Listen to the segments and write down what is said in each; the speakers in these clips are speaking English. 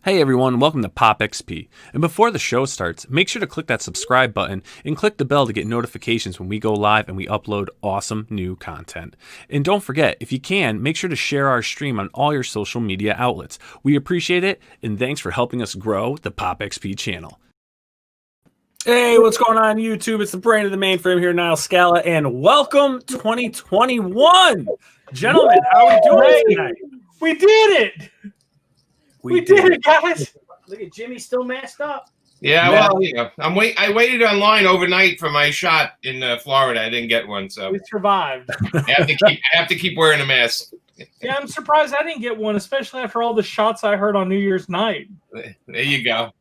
Hey everyone, welcome to POPXP. And before the show starts, make sure to click that subscribe button and click the bell to get notifications when we go live and we upload awesome new content. And don't forget, if you can, make sure to share our stream on all your social media outlets. We appreciate it, and thanks for helping us grow the POPXP channel. Hey, what's going on YouTube? It's the brain of the mainframe here, Niall Scala, and welcome 2021! Gentlemen, how are we doing tonight? We did it! We did it, guys! Look at Jimmy still masked up. Yeah, well, you know, I waited online overnight for my shot in Florida. I didn't get one, so we survived. I have to keep wearing a mask. Yeah, I'm surprised I didn't get one, especially after all the shots I heard on New Year's night. There you go.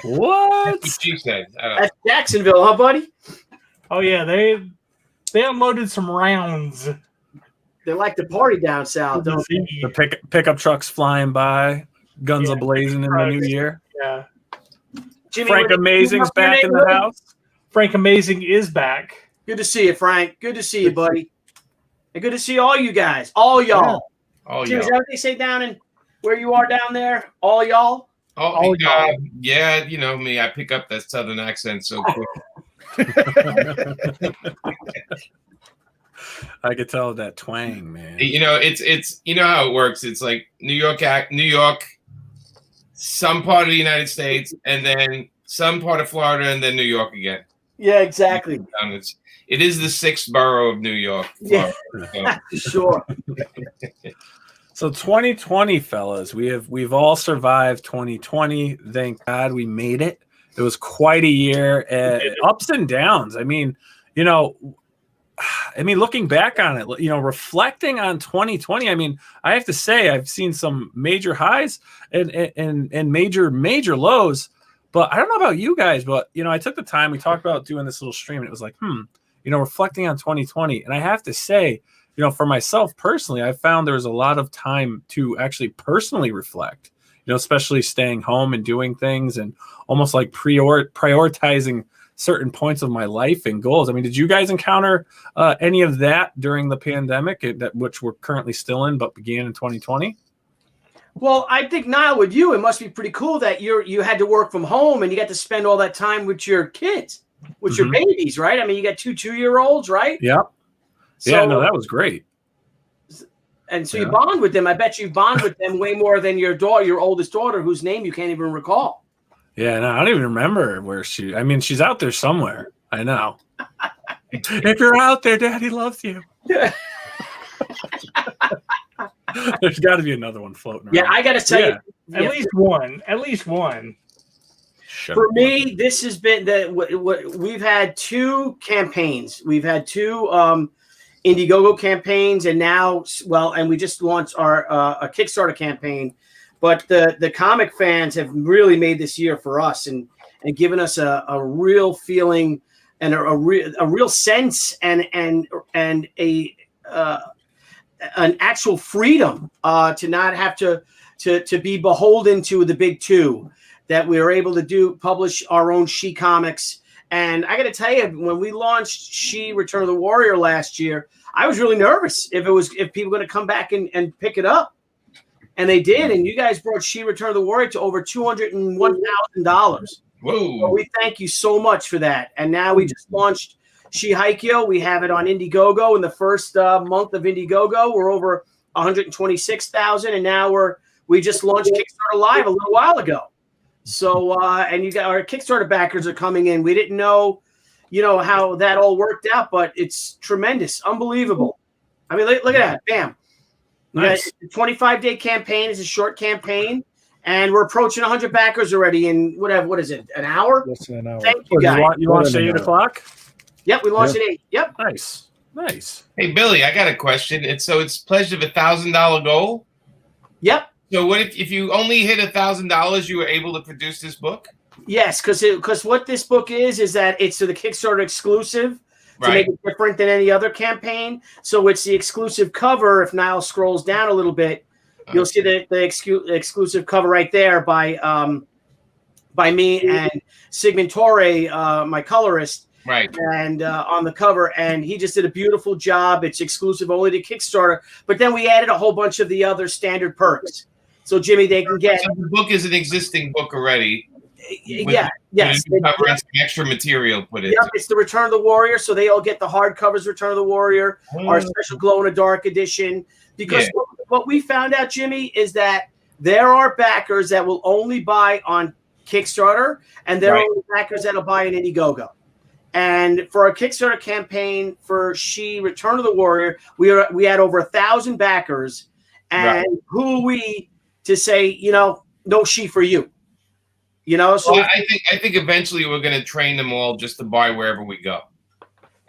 What? That's what she said. That's Jacksonville, huh, buddy? Oh yeah, they unloaded some rounds. They like to party down south, don't they? The pickup trucks flying by, guns a-blazing in the new year. Yeah. Jimmy, Frank Amazing's back in the house. Frank Amazing is back. Good to see you, Frank. Good to see you, buddy. And good to see all you guys. All y'all. Oh, Jimmy, is that what they say down in where you are down there? All y'all? Oh, yeah, you know me. I pick up that southern accent so quick. I could tell that twang, man. You know, it's you know how it works. It's like New York, some part of the United States, and then some part of Florida, and then New York again. Yeah, exactly. It is the sixth borough of New York. Yeah, sure. So 2020, fellas, we've all survived 2020. Thank God we made it. It was quite a year, ups and downs. I mean, looking back on it, reflecting on 2020, I mean, I have to say I've seen some major highs and major lows. But I don't know about you guys, but I took the time. We talked about doing this little stream, and it was like, reflecting on 2020. And I have to say, for myself personally, I found there was a lot of time to actually personally reflect. Especially staying home and doing things, and almost like prioritizing certain points of my life and goals. I mean, did you guys encounter any of that during the pandemic, which we're currently still in, but began in 2020? Well, I think, Niall, with you, it must be pretty cool that you had to work from home and you got to spend all that time with your kids, with your babies, right? I mean, you got two 2-year-olds, right? Yep. So, yeah, no, that was great. And so you bond with them. I bet you bond with them way more than your oldest daughter, whose name you can't even recall. Yeah, no, I don't even remember where she's out there somewhere. I know. If you're out there, Daddy loves you. There's got to be another one floating around. Yeah, I got to tell you. At least one. For me, this has been we've had two campaigns. We've had two Indiegogo campaigns, and now, and we just launched our a Kickstarter campaign. But the comic fans have really made this year for us and given us a real feeling and a real sense and an actual freedom to not have to be beholden to the big two, that we were able to publish our own She comics. And I got to tell you, when we launched She Return of the Warrior last year, I was really nervous if people were going to come back and pick it up. And they did, and you guys brought She Return of the Warrior to over $201,000. Whoa! So we thank you so much for that. And now we just launched She Haikyō. We have it on Indiegogo. In the first month of Indiegogo, we're over 126,000, and now we just launched Kickstarter Live a little while ago. So and you got our Kickstarter backers are coming in. We didn't know, how that all worked out, but it's tremendous, unbelievable. I mean, look at that, bam. Nice. The 25-day campaign is a short campaign, and we're approaching 100 backers already in what is it, an hour? Less than an hour. Thank you, guys. You launched at 8 o'clock? Yep, we launched at 8. Yep. Nice. Hey, Billy, I got a question. It's pledged of $1,000 goal. Yep. So what if you only hit $1,000, you were able to produce this book? Yes, because what this book is that it's the Kickstarter exclusive. To make it different than any other campaign. So it's the exclusive cover. If Niall scrolls down a little bit, you'll see the exclusive cover right there by me and Sigmund Torre, my colorist. Right. And on the cover, and he just did a beautiful job. It's exclusive only to Kickstarter. But then we added a whole bunch of the other standard perks So Jimmy, they can get. So the book is an existing book already. Yeah. Yes. Cover and some extra material put in. Yep, it's the Return of the Warrior, so they all get the hardcovers Return of the Warrior, our special glow in the dark edition. Because what we found out, Jimmy, is that there are backers that will only buy on Kickstarter, and there are only backers that'll buy in Indiegogo. And for our Kickstarter campaign for She Return of the Warrior, we had over 1,000 backers, and who are we to say, no She for you? So well, I think eventually we're going to train them all just to buy wherever we go.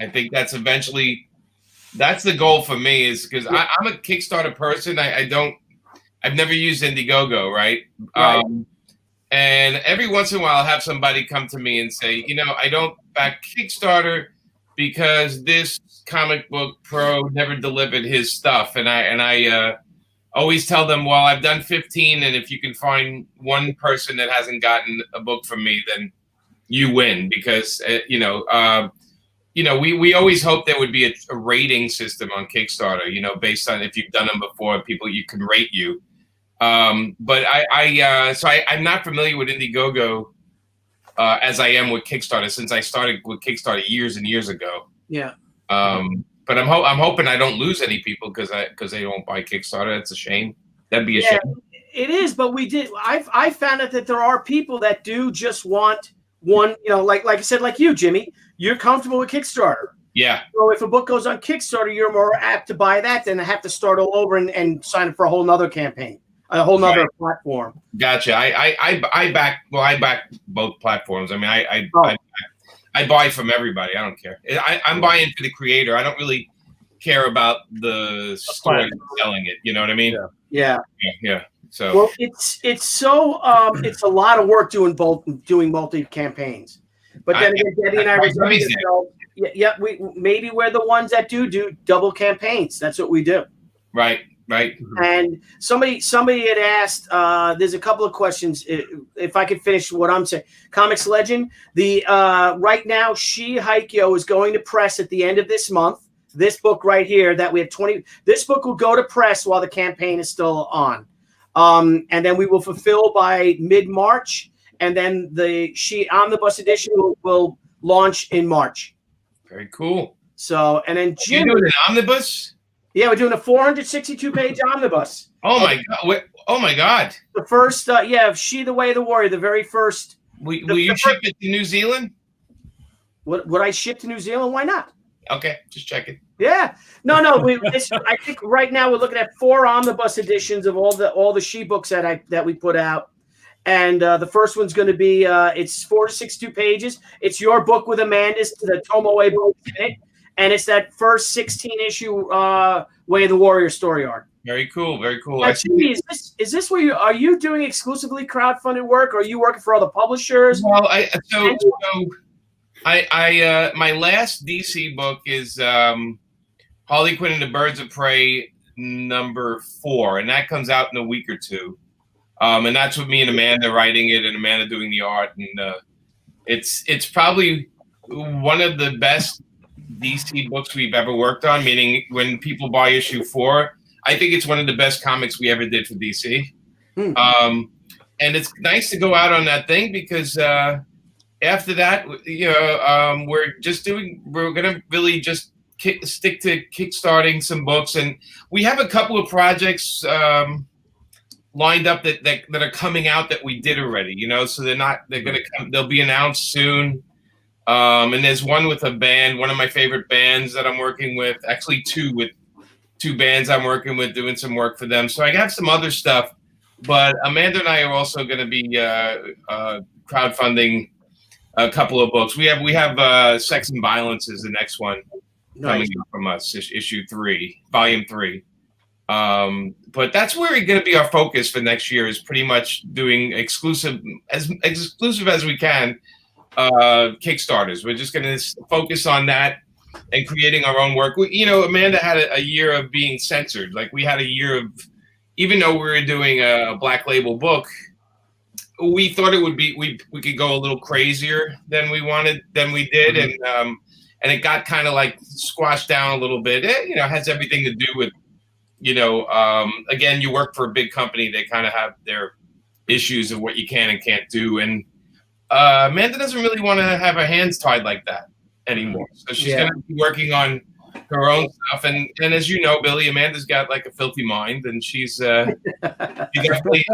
I think that's the goal for me, is because I'm a Kickstarter person. I've never used Indiegogo, right? And every once in a while I'll have somebody come to me and say, I don't back Kickstarter because this comic book pro never delivered his stuff. And I always tell them, well, I've done 15, and if you can find one person that hasn't gotten a book from me, then you win. Because we always hope there would be a rating system on Kickstarter, based on if you've done them before, you can rate you. But I'm not familiar with Indiegogo as I am with Kickstarter, since I started with Kickstarter years and years ago. Yeah. But I'm hoping I don't lose any people because they won't buy Kickstarter. That's a shame. That'd be a shame. It is, but I found out that there are people that do just want one, like I said, like you, Jimmy, you're comfortable with Kickstarter. Yeah. So if a book goes on Kickstarter, you're more apt to buy that than to have to start all over and sign up for a whole nother campaign, a whole nother platform. Gotcha. I back both platforms. I mean, I buy from everybody. I don't care. I'm buying for the creator. I don't really care about the story selling it. You know what I mean? Yeah. So well, it's so it's a lot of work doing multi campaigns. But then again, Debbie and I we're the ones that do double campaigns. That's what we do. Right. And somebody had asked, there's a couple of questions. If I could finish what I'm saying, Comics Legend, the right now She Haikyo is going to press at the end of this month. This book right here that we have 20. This book will go to press while the campaign is still on, and then we will fulfill by mid-March, and then the She Omnibus edition will launch in March. Very cool. So, and then Jim, you doing an omnibus? Yeah, we're doing a 462-page omnibus. Oh my god! Oh my god! The first, She the Way of the Warrior, the very first. Will you ship it to New Zealand? Would I ship to New Zealand? Why not? Okay, just checking. Yeah, no. I think right now we're looking at 4 omnibus editions of all the She books that we put out, and the first one's going to be it's 462 pages. It's your book with Amanda's the Tomoe book in it. And it's that first 16-issue Way of the Warrior story arc. Very cool. Actually, is this where are you doing exclusively crowdfunded work, or are you working for other publishers? Well, my last DC book is Harley Quinn and the Birds of Prey #4, and that comes out in a week or two. And that's with me and Amanda writing it, and Amanda doing the art, and it's probably one of the best DC books we've ever worked on, meaning when people buy issue 4, I think it's one of the best comics we ever did for DC. And it's nice to go out on that thing because after that, we're going to really just stick to kickstarting some books. And we have a couple of projects lined up that are coming out that we did already, so they'll be announced soon. And there's one with a band, one of my favorite bands that I'm working with, actually two bands I'm working with, doing some work for them. So I got some other stuff, but Amanda and I are also going to be crowdfunding a couple of books. We have Sex and Violence is the next one coming up from us, issue 3, volume 3. But that's where it's going to be our focus for next year, is pretty much doing exclusive as we can. Kickstarters. We're just going to focus on that and creating our own work. Amanda had a year of being censored. Like, we had a year of, even though we were doing a Black Label book, we thought it would be we could go a little crazier than we did, and it got kind of like squashed down a little bit. It has everything to do with again, you work for a big company. They kind of have their issues of what you can and can't do. And Amanda doesn't really want to have her hands tied like that anymore. So she's going to be working on her own stuff. And as you know, Billy, Amanda's got like a filthy mind, and she definitely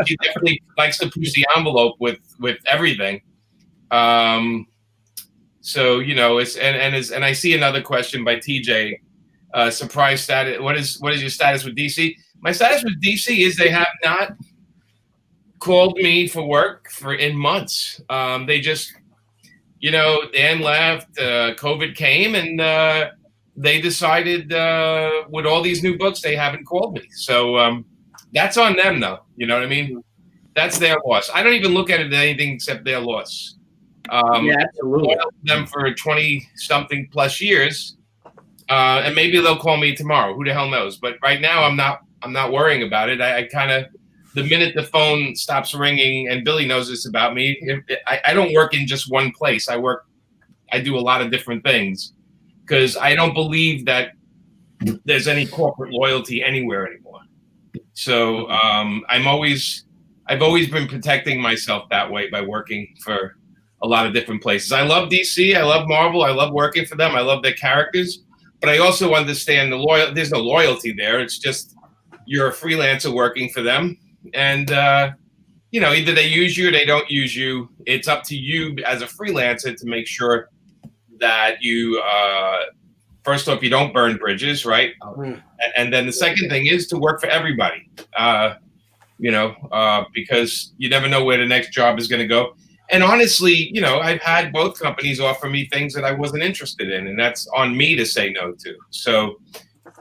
likes to push the envelope with everything. So and I see another question by TJ. Surprise status. What is your status with DC? My status with DC is they have not called me for work in months. They just, Dan left, COVID came, and they decided with all these new books, they haven't called me. So that's on them, though. You know what I mean? That's their loss. I don't even look at it as anything except their loss. Absolutely. Them for 20-something plus years, and maybe they'll call me tomorrow. Who the hell knows? But right now, I'm not worrying about it. I kind of, the minute the phone stops ringing, and Billy knows this about me, I don't work in just one place. I do a lot of different things because I don't believe that there's any corporate loyalty anywhere anymore. So I've always been protecting myself that way by working for a lot of different places. I love DC. I love Marvel. I love working for them. I love their characters. But I also understand there's no loyalty there. It's just you're a freelancer working for them. And, either they use you or they don't use you. It's up to you as a freelancer to make sure that you, first off, you don't burn bridges, right? And then the second thing is to work for everybody, because you never know where the next job is going to go. And honestly, I've had both companies offer me things that I wasn't interested in, and that's on me to say no to. So,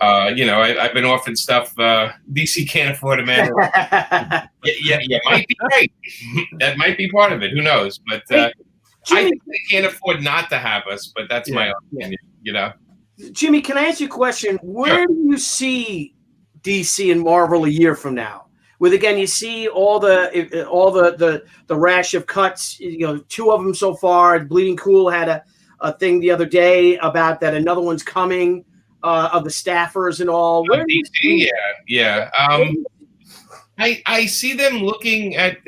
I've been offered stuff DC can't afford, Amanda. Yeah, might be right. That might be part of it. Who knows? But I think they can't afford not to have us. But that's my opinion. Jimmy, can I ask you a question? Where do you see DC and Marvel a year from now? With again, you see all the rash of cuts. Two of them so far. Bleeding Cool had a thing the other day about that another one's coming of the staffers and all. Where DC, yeah. I see them looking at,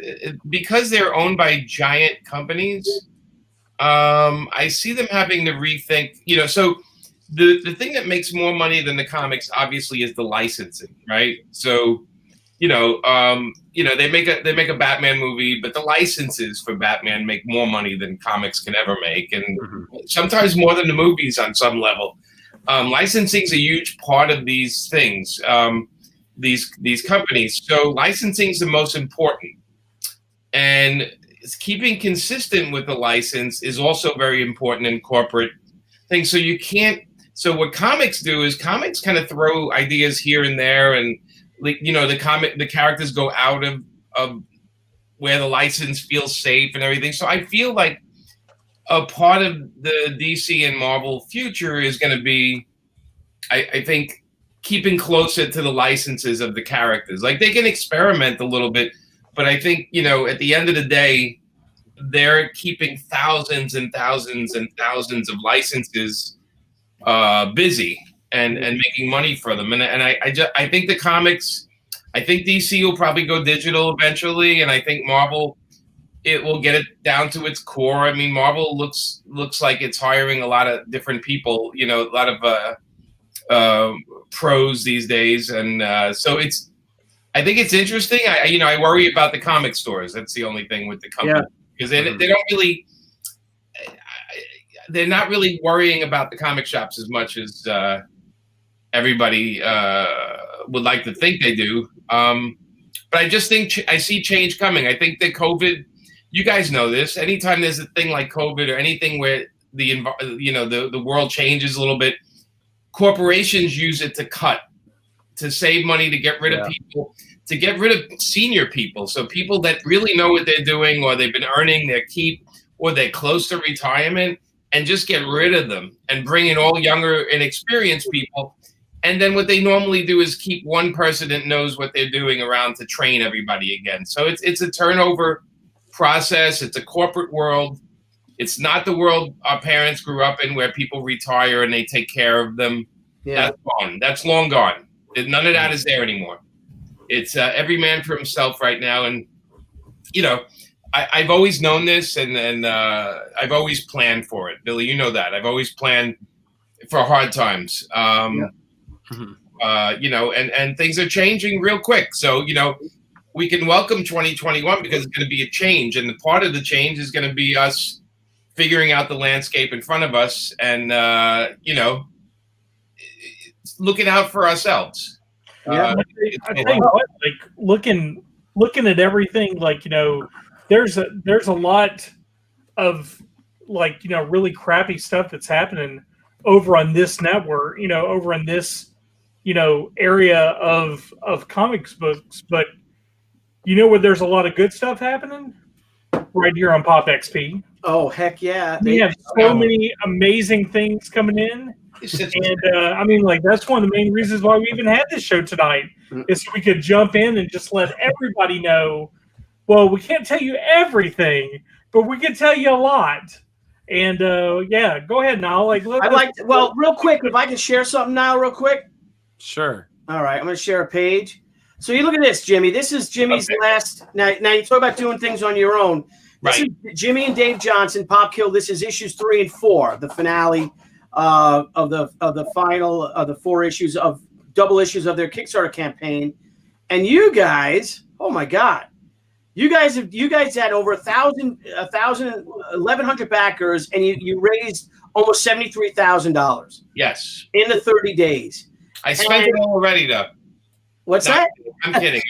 because they're owned by giant companies. I see them having to rethink. So the thing that makes more money than the comics obviously is the licensing, right? So. They make a Batman movie, but the licenses for Batman make more money than comics can ever make, and sometimes more than the movies on some level. Licensing is a huge part of these things, these companies. So licensing is the most important, and keeping consistent with the license is also very important in corporate things. So you can't. So what comics do is comics kind of throw ideas here and there, and the characters go out of where the license feels safe and everything. So I feel like a part of the DC and Marvel future is going to be, I think, keeping closer to the licenses of the characters. Like they can experiment a little bit, but I think, at the end of the day, they're keeping thousands and thousands and thousands of licenses busy. And making money for them, and I think the comics, I think DC will probably go digital eventually, and I think Marvel, it will get it down to its core. I mean, Marvel looks like it's hiring a lot of different people, a lot of pros these days, and so I think it's interesting. I worry about the comic stores. That's the only thing with the company because they don't really. They're not really worrying about the comic shops as much as everybody would like to think they do. But I just think I see change coming. I think that COVID, you guys know this, anytime there's a thing like COVID or anything where the world changes a little bit, corporations use it to save money, to get rid of people, to get rid of senior people. So people that really know what they're doing, or they've been earning their keep, or they're close to retirement, and just get rid of them and bring in all younger and experienced people. And then what they normally do is keep one person that knows what they're doing around to train everybody again. So it's a turnover process. It's a corporate world. It's not the world our parents grew up in where people retire and they take care of them. Yeah. That's gone. That's long gone. None of that is there anymore. It's every man for himself right now. And, you know, I've always known this, and I've always planned for it. Billy, you know that. I've always planned for hard times. You know, and things are changing real quick. So, you know, we can welcome 2021 because it's going to be a change. And the part of the change is going to be us figuring out the landscape in front of us and, you know, looking out for ourselves. I tell you what, like looking at everything, like, you know, there's a lot of, like, you know, really crappy stuff that's happening over on this network, you know, over in this, you know, area of comics books. But you know where there's a lot of good stuff happening? Right here on POPXP. Oh, heck yeah. They have so many amazing things coming in. And I mean, like, that's one of the main reasons why we even had this show tonight, is so we could jump in and just let everybody know, well, we can't tell you everything, but we can tell you a lot. And yeah, go ahead now. Like, well, real quick, if I can share something now, real quick. Sure. All right, I'm going to share a page. So you look at this, Jimmy. This is Jimmy's last. Now you talk about doing things on your own. This is Jimmy and Dave Johnson, Pop Kill. This is issues 3 and 4, the finale of the final of the 4 issues of double issues of their Kickstarter campaign. And you guys, oh my God, you guys had over 1,100 backers, and you raised almost $73,000. Yes, in the 30 days. I spent it all already, though. What's that? I'm kidding.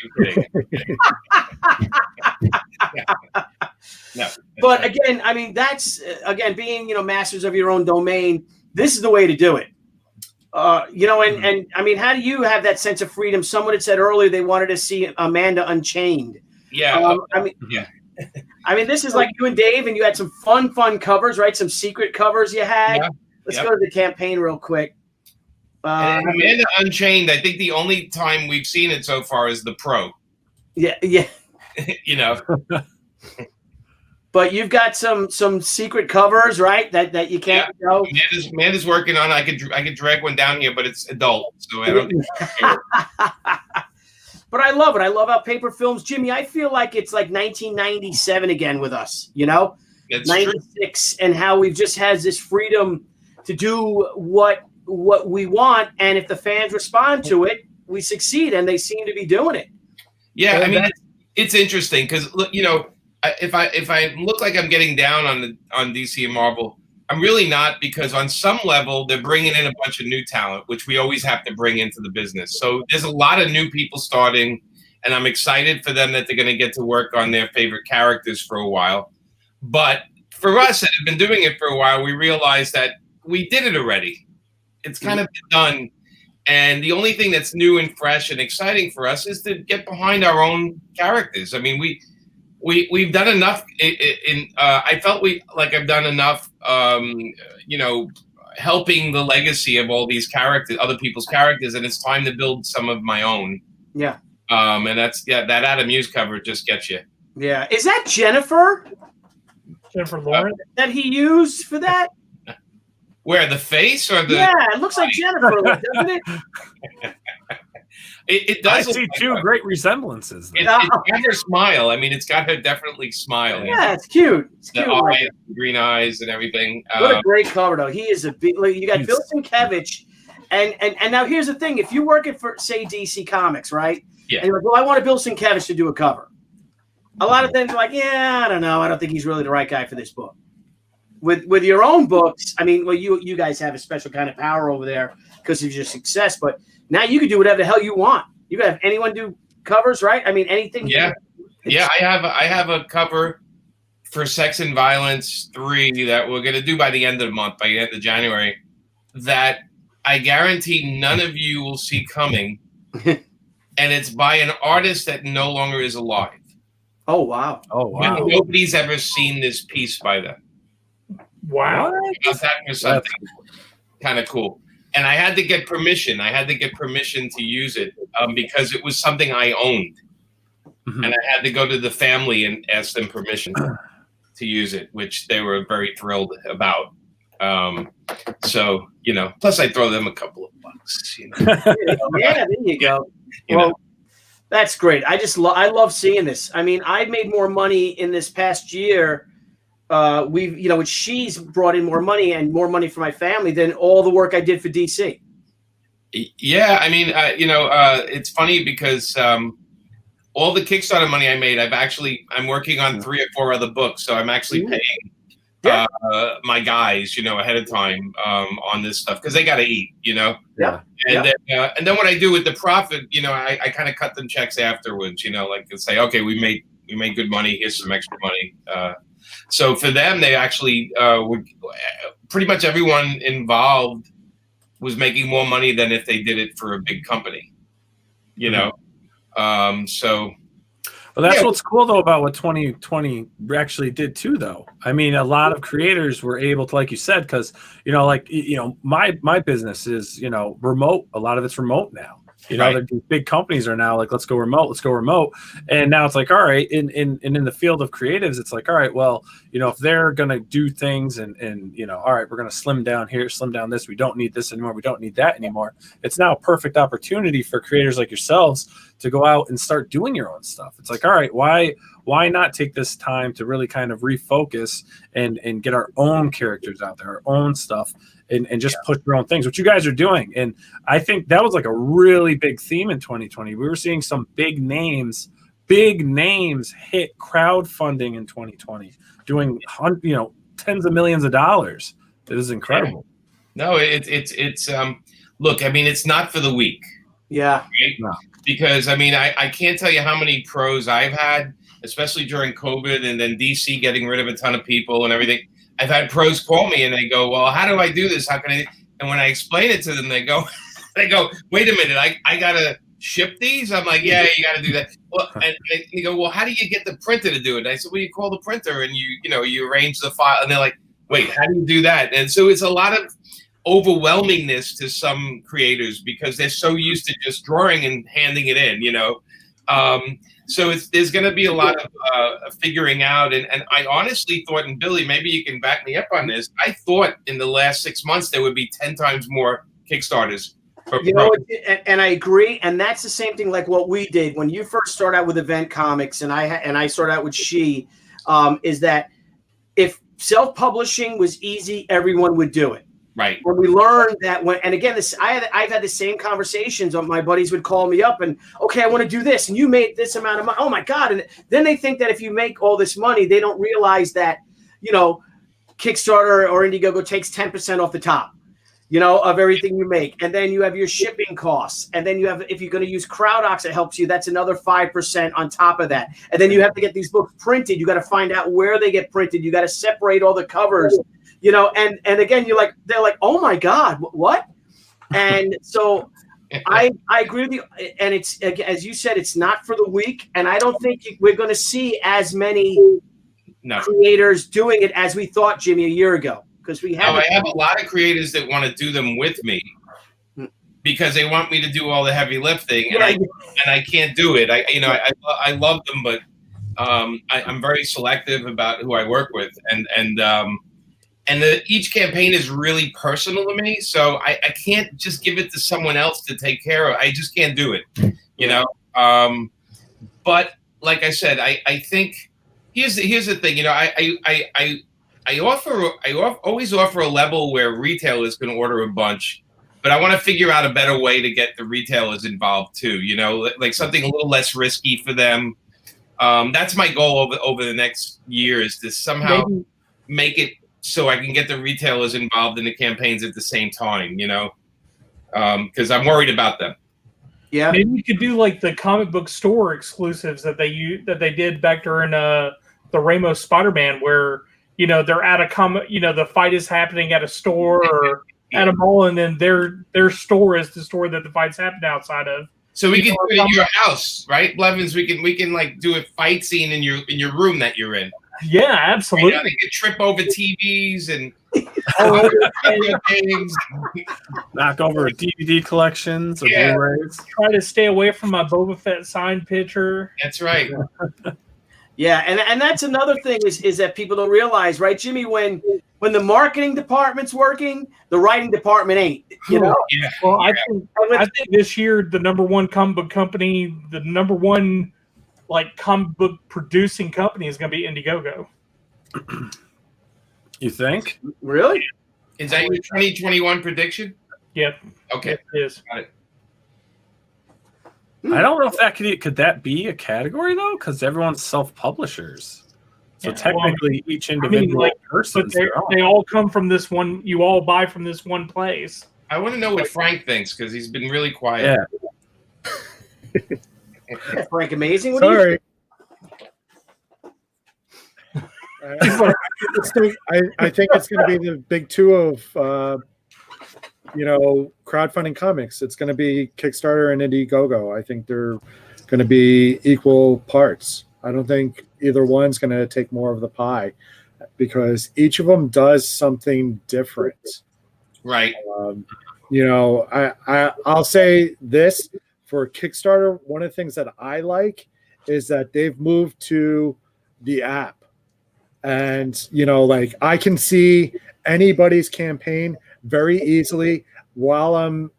No. But again, I mean, that's again being, you know, masters of your own domain. This is the way to do it. You know, and I mean, how do you have that sense of freedom? Someone had said earlier they wanted to see Amanda Unchained. Yeah. I mean, this is like you and Dave, and you had some fun covers, right? Some secret covers you had. Yeah. Let's go to the campaign real quick. And Amanda Unchained, I think the only time we've seen it so far is the Pro. Yeah. You know. But you've got some secret covers, right? That you can't go. Amanda's working on. I could drag one down here, but it's adult, so I don't think But I love it. I love how paper films, Jimmy. I feel like it's like 1997 again with us. You know, it's 96, and how we've just had this freedom to do what we want, and if the fans respond to it, we succeed, and they seem to be doing it. Yeah, I mean, it's interesting because, look, you know, if I look like I'm getting down on DC and Marvel, I'm really not, because on some level they're bringing in a bunch of new talent, which we always have to bring into the business. So there's a lot of new people starting, and I'm excited for them that they're going to get to work on their favorite characters for a while. But for us that have been doing it for a while, we realized that we did it already. It's kind of done. And the only thing that's new and fresh and exciting for us is to get behind our own characters. I mean, we've done enough. I felt I've done enough, you know, helping the legacy of all these characters, other people's characters, and it's time to build some of my own. Yeah. And that Adam Hughes cover just gets you. Yeah. Is that Jennifer Lawrence that he used for that? Where, the face or the? Yeah, it looks like Jennifer, doesn't it? It does. I see two great resemblances. It's got her smile. I mean, it's got her definitely smiling. Yeah, it's cute. It's the cute. Eyes, green eyes, and everything. What a great cover, though. He is a big. You got Bill Sienkiewicz, and now here's the thing: if you work at, for say, DC Comics, right? Yeah. And you're like, well, I want a Bill Sienkiewicz to do a cover. A lot of things are like, yeah, I don't know. I don't think he's really the right guy for this book. With your own books, I mean, well, you guys have a special kind of power over there because of your success. But now you can do whatever the hell you want. You can have anyone do covers, right? I mean, anything. Yeah, I have a cover for Sex and Violence 3 that we're gonna do by the end of the month, by the end of January. That I guarantee none of you will see coming, and it's by an artist that no longer is alive. Oh wow! Nobody's ever seen this piece by them. Wow. That was something kind of cool. And I had to get permission. I had to get permission to use it because it was something I owned. And I had to go to the family and ask them permission to use it, which they were very thrilled about. So, plus I throw them a couple of bucks. Yeah, there you go. Well, that's great. I love seeing this. I mean, I made more money in this past year. She's brought in more money and more money for my family than all the work I did for DC. Yeah, I mean, it's funny because all the Kickstarter money I made, I'm working on 3 or 4 other books, so I'm actually paying my guys, ahead of time on this stuff because they got to eat, Yeah. And then what I do with the profit, I kind of cut them checks afterwards, like and say, okay, we made good money. Here's some extra money. So for them, they actually pretty much everyone involved was making more money than if they did it for a big company, So. Well, that's what's cool though about what 2020 actually did too, though. I mean, a lot of creators were able to, like you said, because my business is remote. A lot of it's remote now. The big companies are now like, let's go remote. And now it's like, all right, in the field of creatives, it's like, all right, well, if they're gonna do things and all right, we're gonna slim down here, slim down this, we don't need this anymore, we don't need that anymore. It's now a perfect opportunity for creators like yourselves to go out and start doing your own stuff. It's like, all right, why not take this time to really kind of refocus and get our own characters out there, our own stuff, and just push your own things, which you guys are doing. And I think that was like a really big theme in 2020. We were seeing some big names hit crowdfunding in 2020, doing tens of millions of dollars. It is incredible. No, it's look, I mean, it's not for the weak. Yeah. Right? No. Because I mean, I can't tell you how many pros I've had, especially during COVID and then DC getting rid of a ton of people and everything. I've had pros call me and they go, well, how do I do this? How can I? And when I explain it to them, they go, wait a minute, I gotta ship these? I'm like, yeah, you gotta do that. Well, and you go, well, how do you get the printer to do it? And I said, well, you call the printer and you arrange the file. And they're like, wait, how do you do that? And so it's a lot of overwhelmingness to some creators because they're so used to just drawing and handing it in, So there's going to be a lot of figuring out. And I honestly thought, and Billy, maybe you can back me up on this, I thought in the last 6 months there would be 10 times more Kickstarters. And I agree. And that's the same thing like what we did when you first started out with Event Comics and I started out with She, is that if self-publishing was easy, everyone would do it. Right. When we learned that and again, I've had the same conversations. My buddies would call me up and, okay, I want to do this. And you made this amount of money. Oh my God. And then they think that if you make all this money, they don't realize that, Kickstarter or Indiegogo takes 10% off the top, of everything you make. And then you have your shipping costs. And then you have, if you're going to use CrowdOx, it helps you. That's another 5% on top of that. And then you have to get these books printed. You got to find out where they get printed. You got to separate all the covers. And again, they're like, oh my God, what? And so I agree with you. And it's, as you said, it's not for the weak. And I don't think we're going to see as many creators doing it as we thought, Jimmy, a year ago. Because I have a lot of creators that want to do them with me because they want me to do all the heavy lifting, and I can't do it. I love them, but I'm very selective about who I work with, and each campaign is really personal to me, so I can't just give it to someone else to take care of. I just can't do it, But like I said, I think here's the thing. I always offer a level where retailers can order a bunch, but I want to figure out a better way to get the retailers involved too. Like something a little less risky for them. That's my goal over the next year is to somehow make it so I can get the retailers involved in the campaigns at the same time, because I'm worried about them. Yeah, maybe you could do like the comic book store exclusives that they did back during the Ramos Spider-Man, where they're at a the fight is happening at a store or at a mall, and then their store is the store that the fight's happening outside of. So we can do it in your house, right, Blevins? We can like do a fight scene in your room that you're in. Yeah, absolutely. They can trip over TVs and games. Knock over DVD collections or Blu-rays. Try to stay away from my Boba Fett signed picture. That's right. Yeah, and that's another thing is that people don't realize, right, Jimmy? When when the marketing department's working, the writing department ain't. You know. Yeah. Well, I think this year the number one comic book company, the number one like comic book producing company is going to be Indiegogo. You think? Really? Is that your 2021 prediction? Yep. Okay. Yes, it is. Got it. I don't know if that could that be a category though, because everyone's self-publishers. So Yeah, technically, each individual person, but they all come from this one. You all buy from this one place. I want to know what Frank thinks because he's been really quiet. Yeah, Frank, amazing. What Sorry. I think it's going to be the big two of crowdfunding comics. It's going to be Kickstarter and Indiegogo. I think they're going to be equal parts. I don't think either one's going to take more of the pie because each of them does something different. Right. I'll say this for Kickstarter. One of the things that I like is that they've moved to the app. And, I can see anybody's campaign very easily while I'm,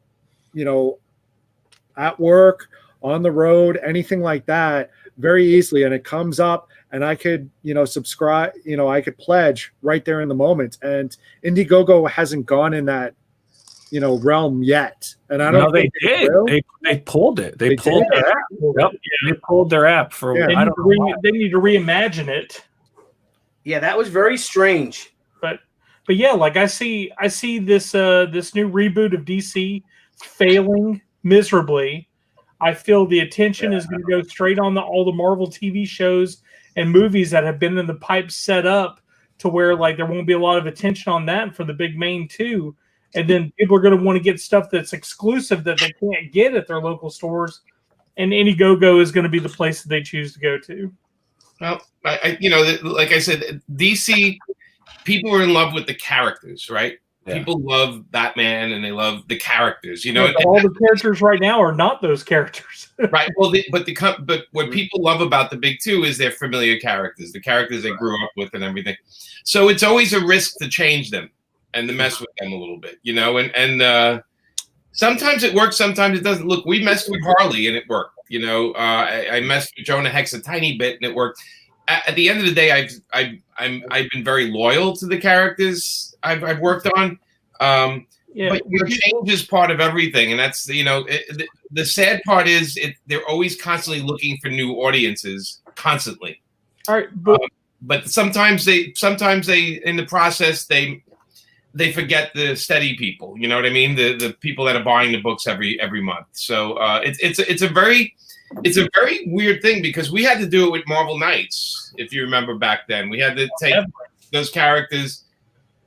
at work, on the road, anything like that, very easily. And it comes up and I could, subscribe, I could pledge right there in the moment. And Indiegogo hasn't gone in that, realm yet. And I don't know. They did. They pulled it. They pulled their app. Yep. They pulled their app for They need to reimagine it. Yeah, that was very strange. But yeah, like I see this this new reboot of DC failing miserably. I feel the attention is going to go straight on all the Marvel TV shows and movies that have been in the pipe set up to where like there won't be a lot of attention on that for the big main two. And then people are going to want to get stuff that's exclusive that they can't get at their local stores. And Indiegogo is going to be the place that they choose to go to. Well, like I said, DC people are in love with the characters, right? Yeah. People love Batman and they love the characters, but all the characters right now are not those characters, right? Well, but what people love about the big two is their familiar characters, the characters they grew up with, and everything. So it's always a risk to change them and to mess with them a little bit, And sometimes it works, sometimes it doesn't. Look, we messed with Harley and it worked. I messed with Jonah Hex a tiny bit and it worked. At the end of the day, I've been very loyal to the characters I've worked on. But your change is part of everything, and that's the sad part is they're always constantly looking for new audiences, constantly. All right, but sometimes they in the process they forget the steady people. You know what I mean? The people that are buying the books every month. So it's a very weird thing because we had to do it with Marvel Knights. If you remember back then, we had to take those characters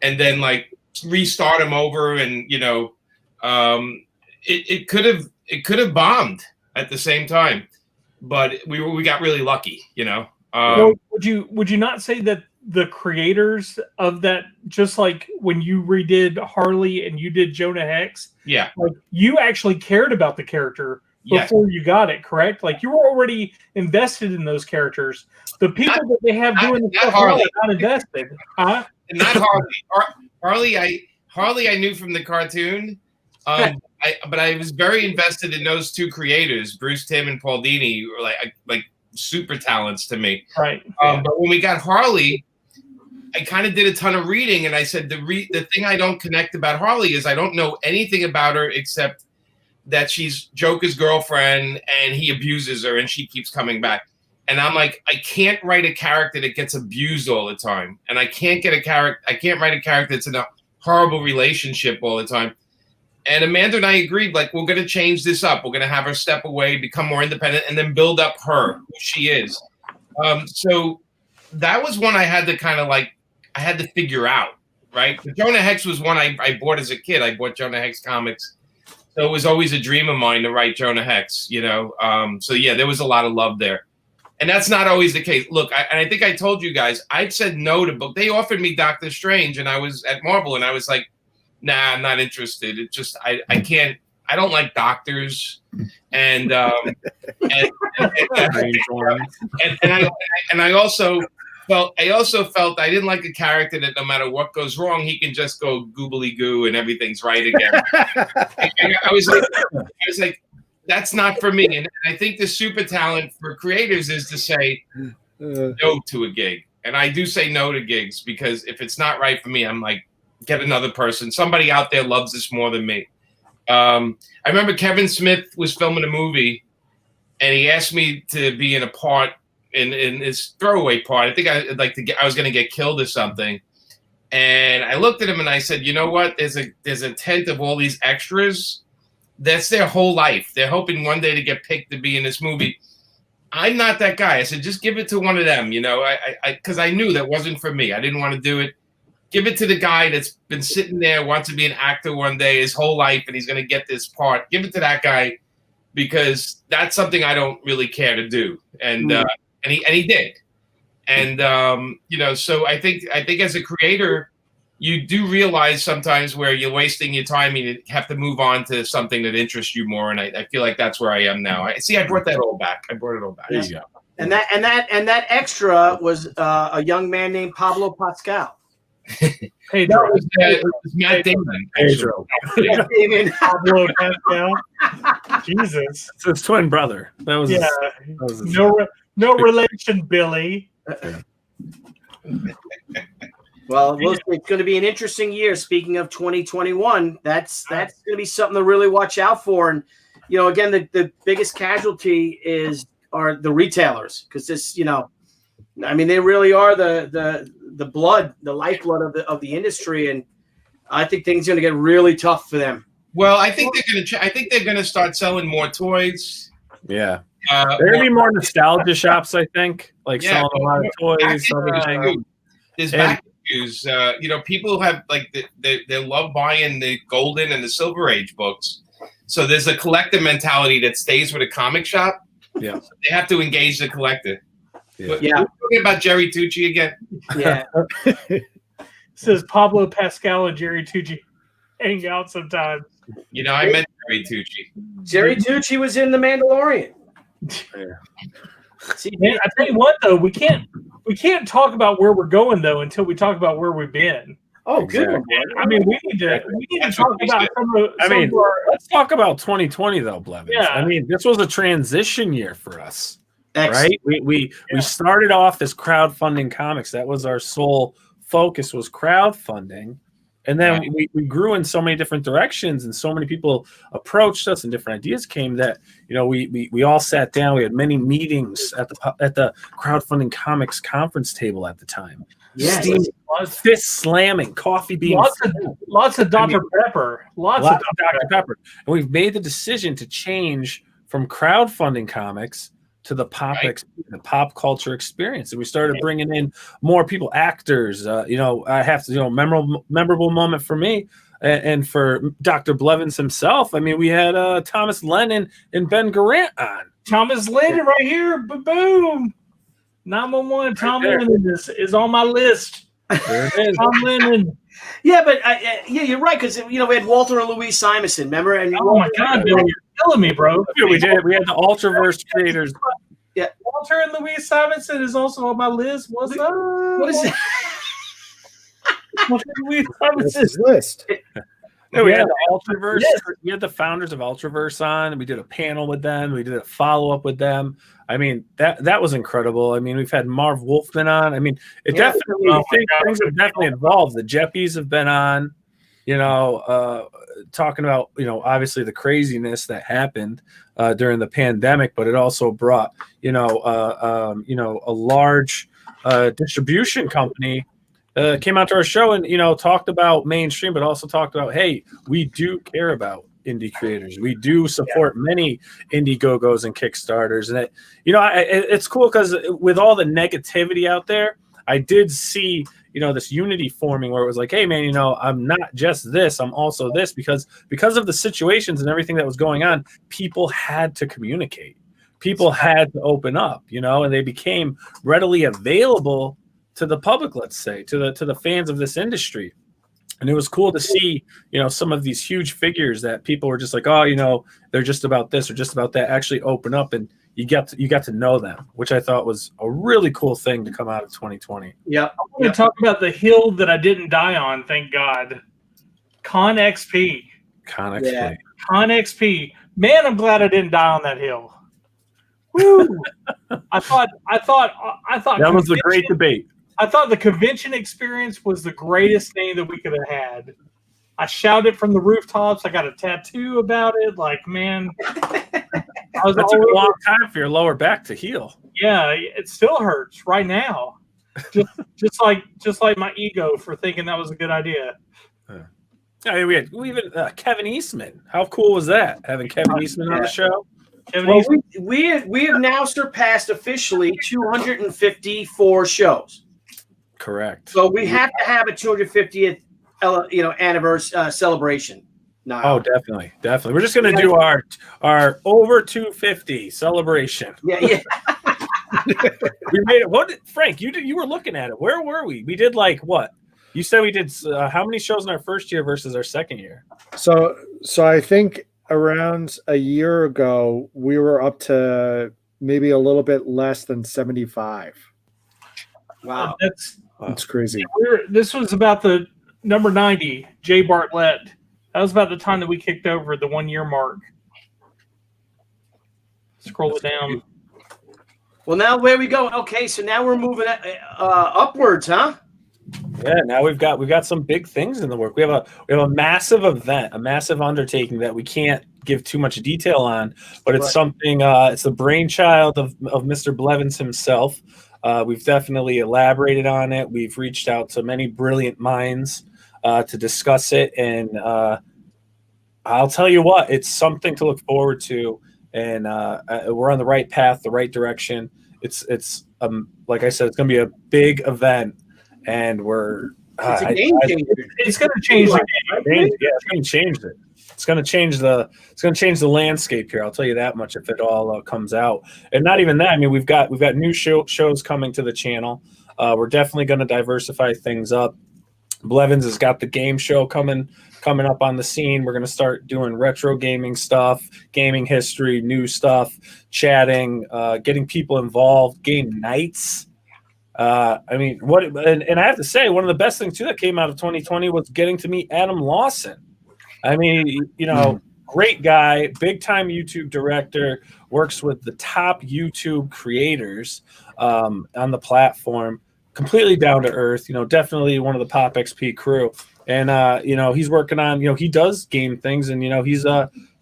and then like restart them over, and it could have bombed at the same time, but we got really lucky. Would you not say that the creators of that, just like when you redid Harley and you did Jonah Hex, like you actually cared about the character before you got it, correct? Like you were already invested in those characters. The people that they have doing the stuff are not invested, huh? Not Harley. Harley I knew from the cartoon, but I was very invested in those two creators, Bruce Timm and Paul Dini, were like super talents to me. Right. But when we got Harley, I kind of did a ton of reading, and I said the thing I don't connect about Harley is I don't know anything about her except that she's Joker's girlfriend and he abuses her and she keeps coming back. And I'm like, I can't write a character that gets abused all the time. And I can't write a character that's in a horrible relationship all the time. And Amanda and I agreed, like, we're going to change this up. We're going to have her step away, become more independent, and then build up her, who she is. So that was one I had to figure out, right? But Jonah Hex was one I bought as a kid. I bought Jonah Hex comics. So it was always a dream of mine to write Jonah Hex, So yeah, there was a lot of love there. And that's not always the case. Look, I think I told you guys, I'd said no to book. They offered me Doctor Strange, and I was at Marvel, and I was like, nah, I'm not interested. It just, I can't, I don't like doctors. And I also also felt I didn't like a character that no matter what goes wrong, he can just go goobly goo and everything's right again. I was like, that's not for me. And I think the super talent for creators is to say no to a gig. And I do say no to gigs because if it's not right for me, I'm like, get another person. Somebody out there loves this more than me. I remember Kevin Smith was filming a movie, and he asked me to be in a part in his throwaway part. I think I was going to get killed or something. And I looked at him and I said, you know what? There's a tent of all these extras. That's their whole life. They're hoping one day to get picked to be in this movie. I'm not that guy. I said, just give it to one of them, you know, because I knew that wasn't for me. I didn't want to do it. Give it to the guy that's been sitting there, wants to be an actor one day, his whole life, and he's going to get this part. Give it to that guy because that's something I don't really care to do. And he did. And you know, so I think as a creator, you do realize sometimes where you're wasting your time and you have to move on to something that interests you more. And I feel like that's where I am now. I brought that all back. I brought it all back. There you go. And that extra was a young man named Pablo Pascal. Pedro. It was Matt Damon. Pedro. Pablo Pascal. Jesus. It's his twin brother. That was no relation, Billy. Well, it's going to be an interesting year. Speaking of 2021, that's going to be something to really watch out for. And you know, again, the biggest casualty are the retailers, because this, you know, I mean, they really are the blood, the lifeblood of the industry, and I think things are going to get really tough for them. Well, I think they're going to start selling more toys. Yeah. There are going to be more nostalgia shops, I think, selling a lot of toys. There's back issues. You know, people have they love buying the golden and the silver age books. So there's a collector mentality that stays with a comic shop. Yeah. So they have to engage the collector. Yeah. We're talking about Jerry Tucci again. Yeah. Says Pablo Pascal and Jerry Tucci hang out sometimes. You know, I meant Jerry Tucci. Jerry Tucci was in The Mandalorian. Yeah. See, man, I tell you what, though, we can't talk about where we're going though until we talk about where we've been. Oh, good. I mean, we need to talk about let's talk about 2020 though, Blevins. Yeah. I mean, this was a transition year for us. Excellent. Right? We started off as crowdfunding comics. That was our sole focus, was crowdfunding. And then we grew in so many different directions, and so many people approached us and different ideas came that, you know, we all sat down. We had many meetings at the crowdfunding comics conference table at the time. Yeah. Fist slamming, coffee being lots of Dr. Pepper. Lots of Dr. Pepper. And we've made the decision to change from crowdfunding comics to the the pop culture experience. And we started bringing in more people, actors. You know, I have to, you know, memorable moment for me and for Dr. Blevins himself. I mean, we had Thomas Lennon and Ben Garant on. Thomas Lennon right here. Boom. 911. Tom Lennon is on my list. There it is. Tom Lennon. Yeah, but you're right, because you know we had Walter and Louise Simonson. Remember? And oh my God, Bill, you're killing me, bro. We did. We had the Ultraverse creators. Yeah, Walter and Louise Simonson is also on my list. What's up? What is it? Walter and Louise Simonson's list. Yeah, we had the Ultraverse. Yes. We had the founders of Ultraverse on. We did a panel with them. We did a follow up with them. I mean, that was incredible. I mean, we've had Marv Wolfman on. I mean, things have definitely evolved. The Jeppies have been on, you know, talking about, you know, obviously the craziness that happened during the pandemic, but it also brought, you know, a large distribution company came out to our show and, you know, talked about mainstream, but also talked about, hey, we do care about indie creators. We do support many Indiegogos and Kickstarters. And, it's cool because with all the negativity out there, I did see, you know, this unity forming where it was like, hey, man, you know, I'm not just this, I'm also this, because of the situations and everything that was going on, people had to communicate. People had to open up, you know, and they became readily available to the public, let's say, to the fans of this industry. And it was cool to see, you know, some of these huge figures that people were just like, oh, you know, they're just about this or just about that, actually open up. And you got to know them, which I thought was a really cool thing to come out of 2020. Yep. I want to talk about the hill that I didn't die on, thank God. Con XP. Con Yeah. XP. Con XP. Man, I'm glad I didn't die on that hill. Woo! I thought That was the great debate. I thought the convention experience was the greatest thing that we could have had. I shouted from the rooftops. I got a tattoo about it. Like, man, That took a long time for your lower back to heal. Yeah, it still hurts right now. Just like my ego for thinking that was a good idea. I mean, we even Kevin Eastman. How cool was that, having Kevin Eastman on the show? Well, we have now surpassed officially 254 shows. Correct. So we have to have a 250th, anniversary celebration. No. Oh, definitely. We're just gonna do our over 250 celebration. Yeah. We made it. What, Frank? You were looking at it. Where were we? We did like what? You said we did how many shows in our first year versus our second year? So I think around a year ago we were up to maybe a little bit less than 75. Wow. That's crazy. This was about the number 90, Jay Bartlett. That was about the time that we kicked over the 1 year mark. Scroll it down. Well, now where we go? Okay, so now we're moving upwards, huh? Yeah, now we've got some big things in the work. We have a massive event, a massive undertaking that we can't give too much detail on, but it's something. It's the brainchild of Mr. Blevins himself. We've definitely elaborated on it. We've reached out to many brilliant minds to discuss it, and I'll tell you what, it's something to look forward to, and we're on the right path, the right direction. It's like I said, it's going to be a big event, and we're it's a game changer. It's going to change the game. Yeah, it's going to change it. It's going to change the landscape here. I'll tell you that much if it all comes out. And not even that. I mean, we've got new shows coming to the channel. We're definitely going to diversify things up. Blevins has got the game show coming up on the scene. We're going to start doing retro gaming stuff, gaming history, new stuff, chatting, getting people involved, game nights. I mean, and I have to say, one of the best things too that came out of 2020 was getting to meet Adam Lawson. I mean, great guy, big time YouTube director, works with the top YouTube creators on the platform. Completely down to earth, definitely one of the POPXP crew. And, he's working on, he does game things and, he's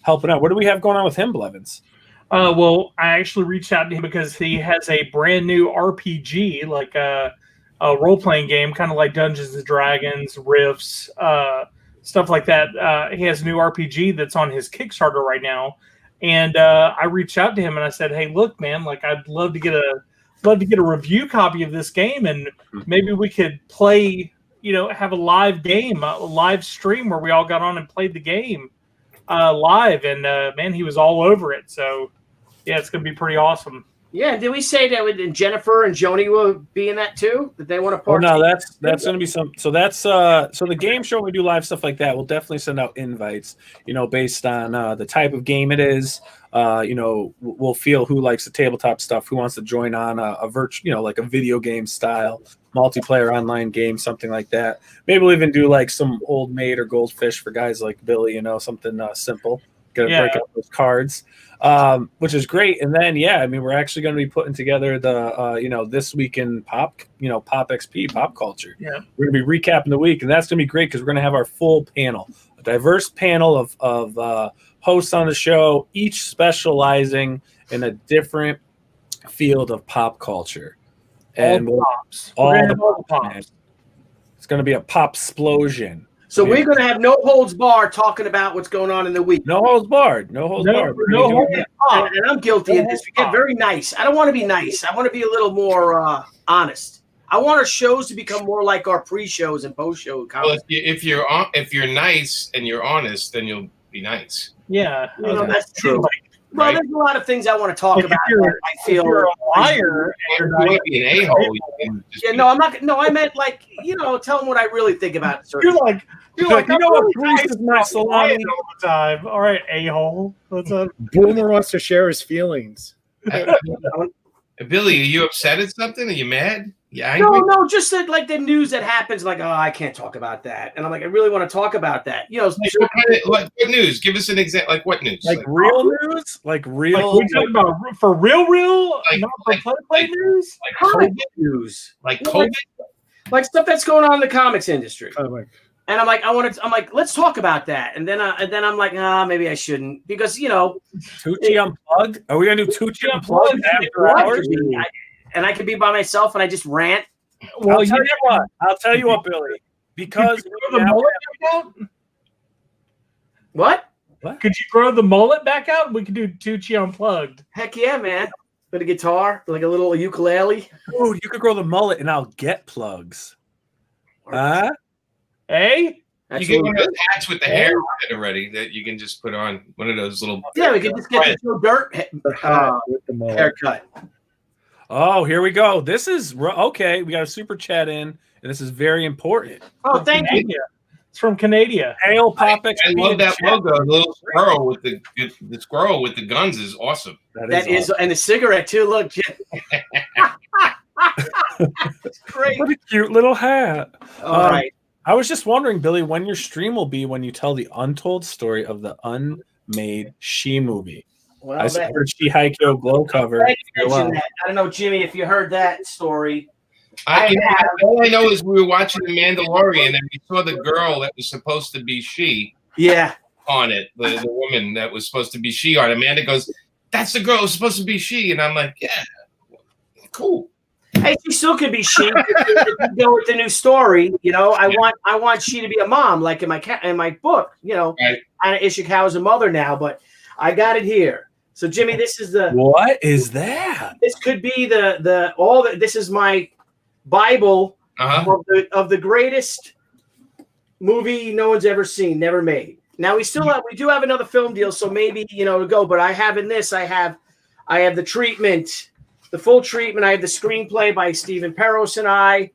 helping out. What do we have going on with him, Blevins? Well, I actually reached out to him because he has a brand new RPG, like a role-playing game, kind of like Dungeons and Dragons, Rifts, stuff like that. He has a new RPG that's on his Kickstarter right now. And I reached out to him and I said, hey, look, man, like I'd love to get a review copy of this game, and maybe we could play, have a live game, a live stream where we all got on and played the game live. And man, he was all over it. So yeah, it's going to be pretty awesome. Yeah, did we say that Jennifer and Joni will be in that too? That they want to partake? Oh, no, that's going to be some. So that's so the game show, we do live stuff like that. We'll definitely send out invites, based on the type of game it is. We'll feel who likes the tabletop stuff, who wants to join on a virtual, like a video game style multiplayer online game, something like that. Maybe we'll even do like some Old Maid or Goldfish for guys like Billy, something simple. Break out those cards, which is great. And then, we're actually going to be putting together the, this week in POPXP, pop culture. Yeah. We're going to be recapping the week, and that's going to be great because we're going to have our full panel, a diverse panel of hosts on the show, each specializing in a different field of pop culture. And all the pops. It's going to be a pop explosion. So we're going to have no holds barred talking about what's going on in the week. No holds barred. No holds barred. And I'm guilty of this. We get very nice. I don't want to be nice. I want to be a little more honest. I want our shows to become more like our pre-shows and post-show comments. Well, if you're nice and you're honest, then you'll be nice. Yeah, that's true. Well, there's a lot of things I want to talk about. I feel you're a liar. You might be an a-hole. No, I'm not. No, I meant like tell them what I really think about. You're like what grease is my salami all the time. All right, a-hole. What's up? Boomer wants to share his feelings. Billy, are you upset at something? Are you mad? Yeah, angry? No, just that, like the news that happens. Like, oh, I can't talk about that, and I'm like, I really want to talk about that. You know, What news? Give us an example. Like what news? Like real news? Like real? Like we talking about for real, Like- not for play news. Like comic COVID? news, Like COVID? like stuff that's going on in the comics industry. Comic. And I'm like, I'm like, let's talk about that. And then I'm like, maybe I shouldn't, because Tucci Unplugged? Are we gonna do Tucci Unplugged after hours? and I could be by myself and I just rant. Well, I'll tell you what, Billy. Because the mullet back out? What? Could you grow the mullet back out? We could do Tucci Unplugged. Heck yeah, man! With a guitar, like a little ukulele. Dude, you could grow the mullet and I'll get plugs. Huh? Hey? That's You get what one we of those hats with the hair on it already that you can just put on. One of those little. Yeah, we could just get the Joe Dirt With the mullet. haircut. Oh, here we go. This is okay. We got a super chat in, and this is very important. Oh, thank you. Canada. It's from Canada. Hail POPXP. I love that logo. The little squirrel with the squirrel with the guns is awesome. That is, and the cigarette too. Look, it's great. What a cute little hat. All right. I was just wondering, Billy, when your stream will be when you tell the untold story of the unmade She movie. Well, I heard She Haikyo glow cover. I don't know, Jimmy, if you heard that story. All I know is we were watching The Mandalorian and we saw the girl that was supposed to be she Yeah. on it. The woman that was supposed to be she on it. Amanda goes, "That's the girl who's supposed to be she," and I'm like, "Yeah, cool." Hey, she still could be she. If you go with the new story, I want she to be a mom, like in my book. Right. Anna Ishikawa's a mother now, but I got it here. So, Jimmy, this is the. What is that? This could be this is my Bible of the greatest movie no one's ever seen, never made. Now we do have another film deal, so maybe to go. But I have in this, I have the treatment. The full treatment. I have the screenplay by Stephen Peros and I.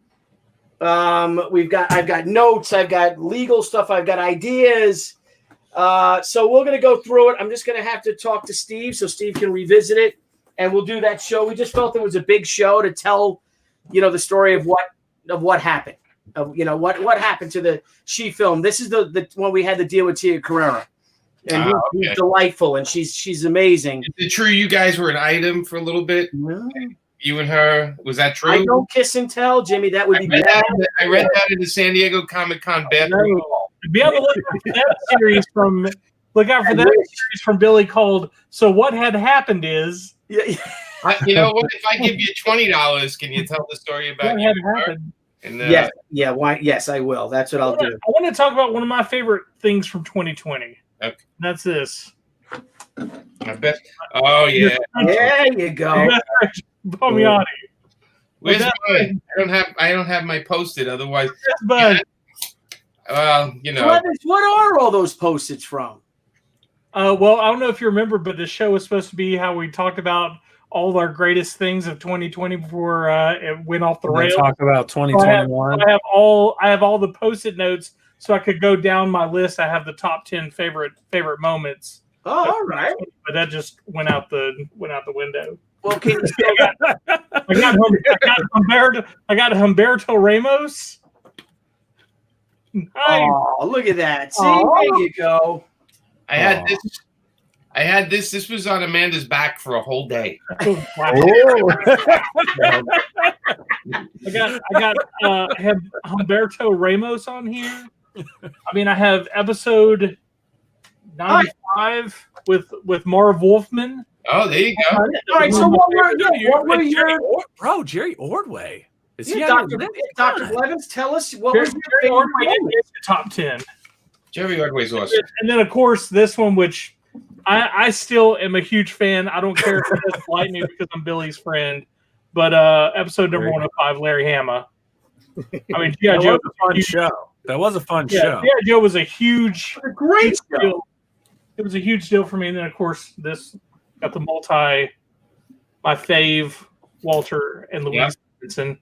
I've got notes. I've got legal stuff. I've got ideas. So we're going to go through it. I'm just going to have to talk to Steve so Steve can revisit it, and we'll do that show. We just felt it was a big show to tell, the story of what happened. What happened to the She film. This is the one we had to deal with Tia Carrera. And he's delightful, and she's amazing. Is it true you guys were an item for a little bit? No. You and her? Was that true? I don't kiss and tell, Jimmy. That would be bad. I read that in the San Diego Comic-Con bathroom. Be able to look out for that series from Billy called "So What Had Happened Is." Yeah. You know what? If I give you $20, can you tell the story about What you had and her? happened? Yes. Yeah. Why? Yes, I will. That's what I'll do. I want to talk about one of my favorite things from 2020. Okay. That's this. I bet. Oh yeah. There you go. Palmiati. Where's mine? I don't have my posted. Otherwise, But What are all those Post-its from? well, I don't know if you remember, but the show was supposed to be how we talked about all of our greatest things of 2020 before it went off the rails. Talk about 2021. I have all the Post-it notes, so I could go down my list. I have the top 10 favorite moments. Oh, all right. But that just went out the window. Well, can you I got Humberto Ramos. Oh, look at that. See, there you go. I had this. This was on Amanda's back for a whole day. I have Humberto Ramos on here. I mean, I have episode 95 with Marv Wolfman. Oh, there you go. All right, so what were your Jerry Ordway? Is he Dr. Blevins? Tell us what was your Jerry favorite Ordway moment? is the top 10. Jerry Ordway's awesome. And then, of course, this one, which I still am a huge fan. I don't care if it doesn't like me because I'm Billy's friend. But episode number 105, Larry Hama. I mean, G.I. Joe was a fun show. That was a fun show. G.I. Joe was a Great show. deal. It was a huge deal for me. And then, of course, this got the my fave, Walter and Louise Stevenson.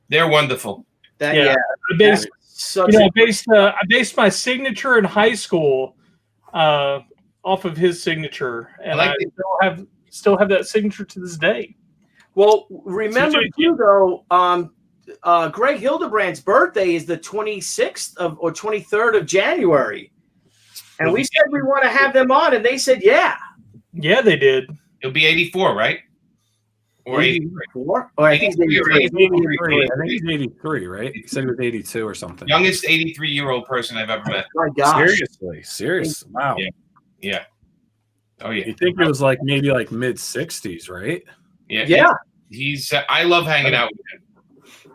They're wonderful. I based my signature in high school off of his signature, and I still have still have that signature to this day. Well, remember too, though, Greg Hildebrand's birthday is the 26th or 23rd of January. And we said we want to have them on, and they said, yeah. Yeah, they did. It'll be 84, right? Or 84? Or I think it's 83. I think he's 83, right? He said he was 82 or something. Youngest 83-year-old person I've ever met. My gosh. Serious. Wow. Yeah. Oh, yeah. You think it was like maybe like mid-60s, right? Yeah. He's I love hanging out with him.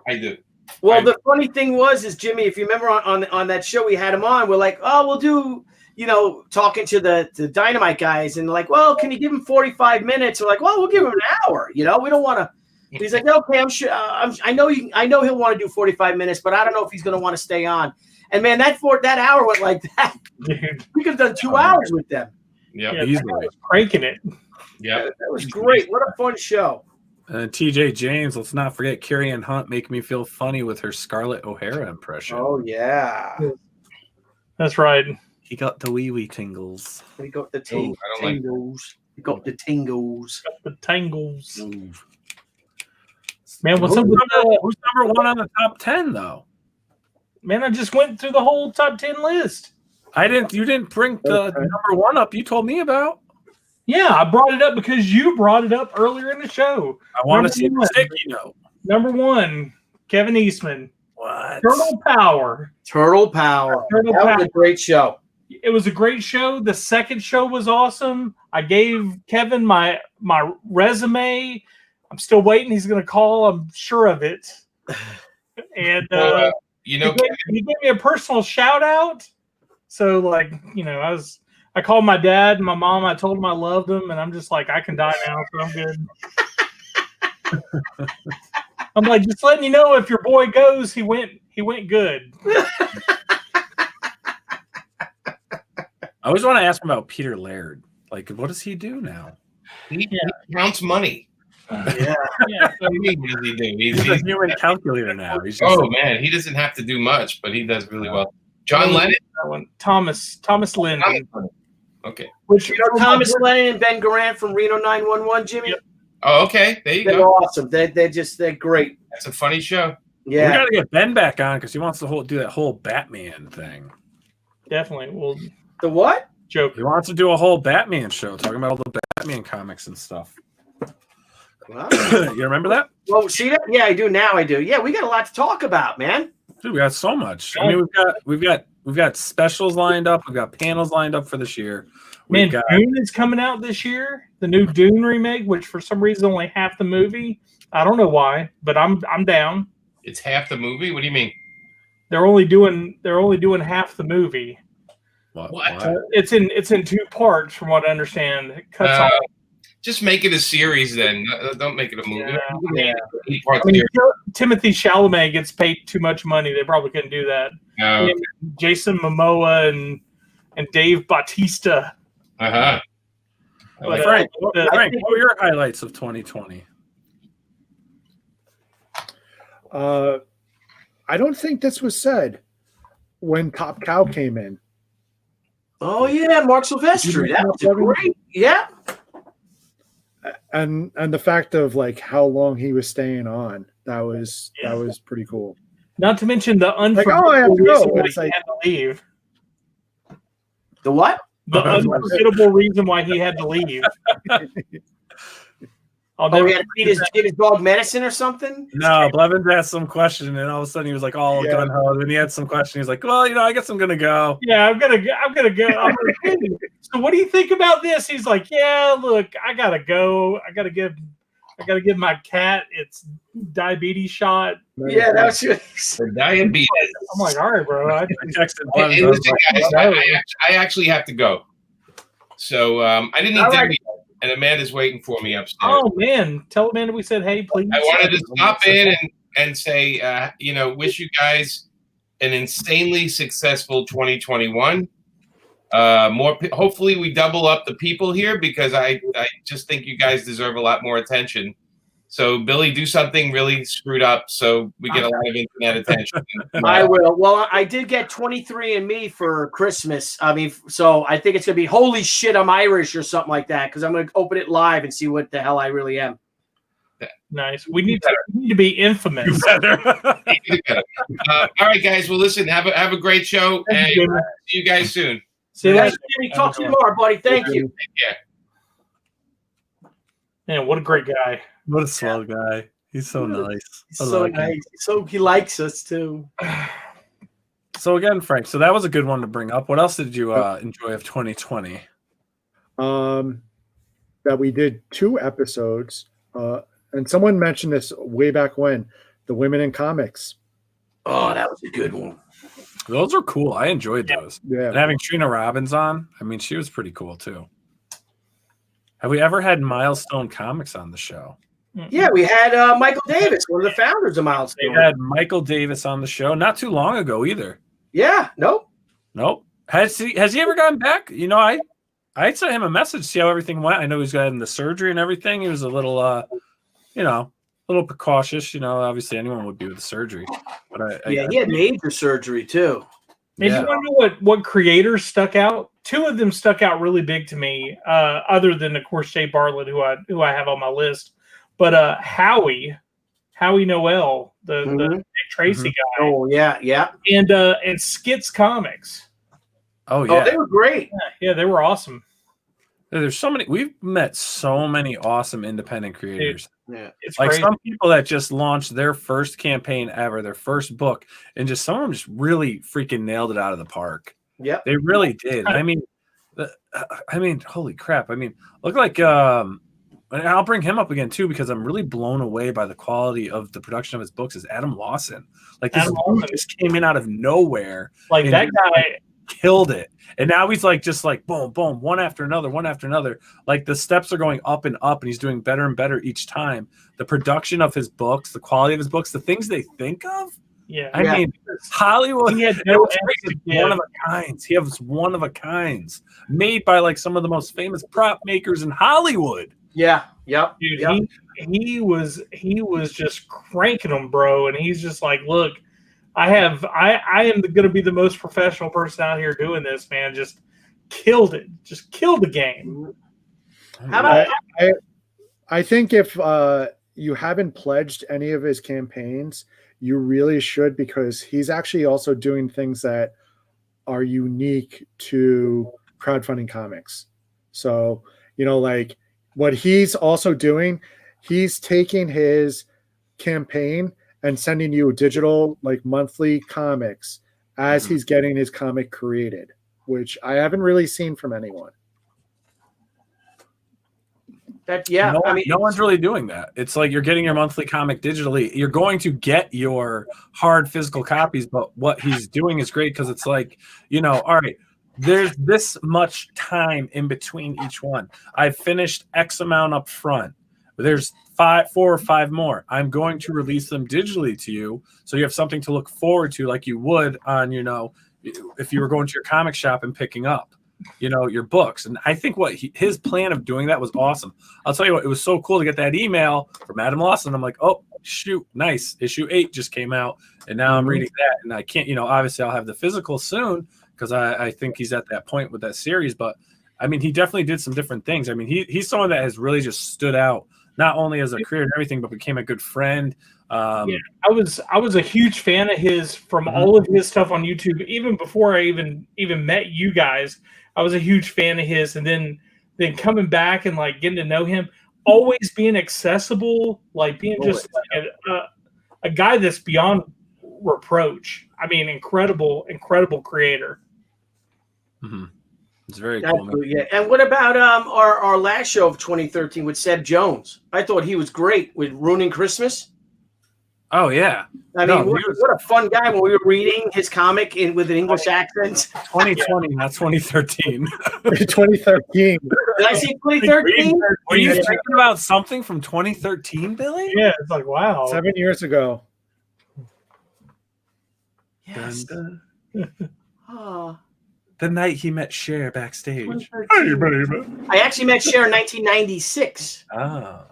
I do. Well, the funny thing is Jimmy, if you remember on that show we had him on, we're like, oh, we'll do, talking to the Dynamite guys, and like, well, can you give him 45 minutes? We're like, well, we'll give him an hour. We don't want to. He's like, okay, I'm sure. I know he'll want to do 45 minutes, but I don't know if he's going to want to stay on. And man, that hour went like that. We could have done 2 hours with them. Yeah, he's cranking it. Yeah, that was great. What a fun show. TJ James, let's not forget Carrie Ann Hunt make me feel funny with her Scarlett O'Hara impression. Oh yeah, that's right. He got the wee tingles. He got the tingles. He got the tingles. The tangles. Ooh. Man, who's number 1 on the top 10 though? Man, I just went through the whole top 10 list. You didn't bring the number 1 up you told me about. Yeah, I brought it up because you brought it up earlier in the show. I want to see the sticky note. Number 1, Kevin Eastman. What? Turtle Power. That was a great show. It was a great show. The second show was awesome. I gave Kevin my resume. I'm still waiting. He's going to call. I'm sure of it. And he gave me a personal shout out. So I called my dad and my mom. I told them I loved them, and I'm just like, I can die now, so I'm good. I'm like, just letting you know, if your boy goes, he went good. I always want to ask him about Peter Laird. Like, what does he do now? He counts money. Yeah. What does he do? He's a human calculator now. Man, he doesn't have to do much, but he does really well. John Lennon? Thomas Lennon. Okay. Which Thomas Lennon and Ben Garant from Reno 911, Jimmy? Yep. Oh, okay. There you go. They're awesome. They're great. That's a funny show. Yeah. We got to get Ben back on because he wants to do that whole Batman thing. Definitely. Well, the what? Joke. He wants to do a whole Batman show talking about all the Batman comics and stuff. Wow. You remember that? Well, see that? Yeah, I do. Now I do. Yeah, we got a lot to talk about, man. Dude, we got so much. I mean, we've got specials lined up. We've got panels lined up for this year. Dune is coming out this year. The new Dune remake, which for some reason only half the movie. I don't know why, but I'm down. It's half the movie. What do you mean? They're only doing half the movie. What? It's in 2 parts, from what I understand. It cuts off. Just make it a series then. Don't make it a movie. Yeah. Timothy Chalamet gets paid too much money. They probably couldn't do that. Jason Momoa and Dave Bautista. Uh-huh. But, Frank, what were your highlights of 2020? I don't think this was said when Top Cow came in. Oh yeah, Mark Silvestri. That was great. Yeah. And the fact of like how long he was staying on, that was pretty cool. Not to mention the unforgettable reason why he had to leave. The what? The unforgettable reason why he had to leave. He had to give his dog medicine or something? No, Blevins asked some question, and all of a sudden he was like, "Oh, gun ho!" Then he had some question. He was like, "Well, I guess I'm gonna go." Yeah, I'm gonna go. So, what do you think about this? He's like, "Yeah, look, I gotta go. I gotta give my cat its diabetes shot." Yeah, that was for diabetes. I'm like, all right, bro. I texted I actually have to go. So I didn't eat dinner yet. And Amanda's waiting for me upstairs. Oh, man. Tell Amanda we said, hey, please. I wanted to stop in and say, wish you guys an insanely successful 2021. Hopefully we double up the people here because I just think you guys deserve a lot more attention. So Billy, do something really screwed up so we get a lot of internet attention. I will. Well, I did get 23andMe for Christmas. I mean, so I think it's gonna be holy shit, I'm Irish or something like that because I'm gonna open it live and see what the hell I really am. Nice. We need to be infamous. All right, guys. Well, listen. Have a great show, and see you guys soon. See you later. Talk to you tomorrow, buddy. Thank you. Take care. Man, what a great guy. What a swell guy. He's so nice. He's so nice. So he likes us too. So again, Frank, so that was a good one to bring up. What else did you enjoy of 2020? That we did 2 episodes, and someone mentioned this way back when, the Women in Comics. Oh, that was a good one. Those are cool. I enjoyed those. Yeah. And having Trina Robbins on, I mean, she was pretty cool too. Have we ever had Milestone Comics on the show? Yeah, we had Michael Davis, one of the founders of Milestone. We had Michael Davis on the show not too long ago either. Yeah, nope. Has he ever gotten back? You know, I sent him a message to see how everything went. I know he's gotten the surgery and everything. He was a little a little precautious, obviously anyone would be with the surgery. But he had major surgery too. And you want to know what creators stuck out? 2 of them stuck out really big to me, other than, of course, Jay Bartlett, who I have on my list. But Howie Noel, the Nick Tracy guy. Oh, yeah. And Skits Comics. Oh, yeah. Oh, they were great. Yeah, they were awesome. There's so many. We've met so many awesome independent creators. Yeah, it's like crazy. Some people that just launched their first campaign ever, their first book, and just some of them just really freaking nailed it out of the park. Yeah, they really did. I mean, holy crap! I mean, look like and I'll bring him up again too because I'm really blown away by the quality of the production of his books. Is Adam Lawson? Like this dude just came in out of nowhere. Like that guy killed it. And now he's just boom, boom, one after another. Like the steps are going up and up, and he's doing better and better each time. The production of his books, the quality of his books, the things they think of. Yeah. I mean, Hollywood, he had no one of a kinds. He has one of a kinds made by some of the most famous prop makers in Hollywood. Yeah. Yep. Dude, yep. He was just cranking them, bro. And he's just like, look, I am going to be the most professional person out here doing this, man. Just killed it. Just killed the game. How about I think if you haven't pledged any of his campaigns, you really should, because he's actually also doing things that are unique to crowdfunding comics. So, like what he's also doing, he's taking his campaign and sending you digital monthly comics as he's getting his comic created, which I haven't really seen from anyone. No one's really doing that. It's like you're getting your monthly comic digitally. You're going to get your hard physical copies, but what he's doing is great because it's all right, there's this much time in between each one. I've finished X amount up front. There's 4 or 5 more. I'm going to release them digitally to you, so you have something to look forward to, like you would on, if you were going to your comic shop and picking up, your books. And I think his plan of doing that was awesome. I'll tell you what, it was so cool to get that email from Adam Lawson. I'm like, oh shoot, nice. Issue 8 just came out, and now I'm reading that, and I can't, obviously I'll have the physical soon because I think he's at that point with that series. But I mean, he definitely did some different things. I mean, he's someone that has really just stood out, not only as a creator and everything, but became a good friend. I was a huge fan of his from all of his stuff on YouTube, even before I even met you guys. I was a huge fan of his, and then coming back and getting to know him, always being accessible, being just a guy that's beyond reproach. I mean, incredible creator. Mm-hmm. It's very cool. Yeah. And what about our last show of 2013 with Seb Jones? I thought he was great with Ruining Christmas. Oh yeah. I mean, what a fun guy when we were reading his comic with an English accent. 2020, not 2013. 2013. Did I see 2013? Were you thinking about something from 2013, Billy? Yeah, it's like, wow. 7 years ago. Yes. The night he met Cher backstage. Hey, baby. I actually met Cher in 1996. Oh.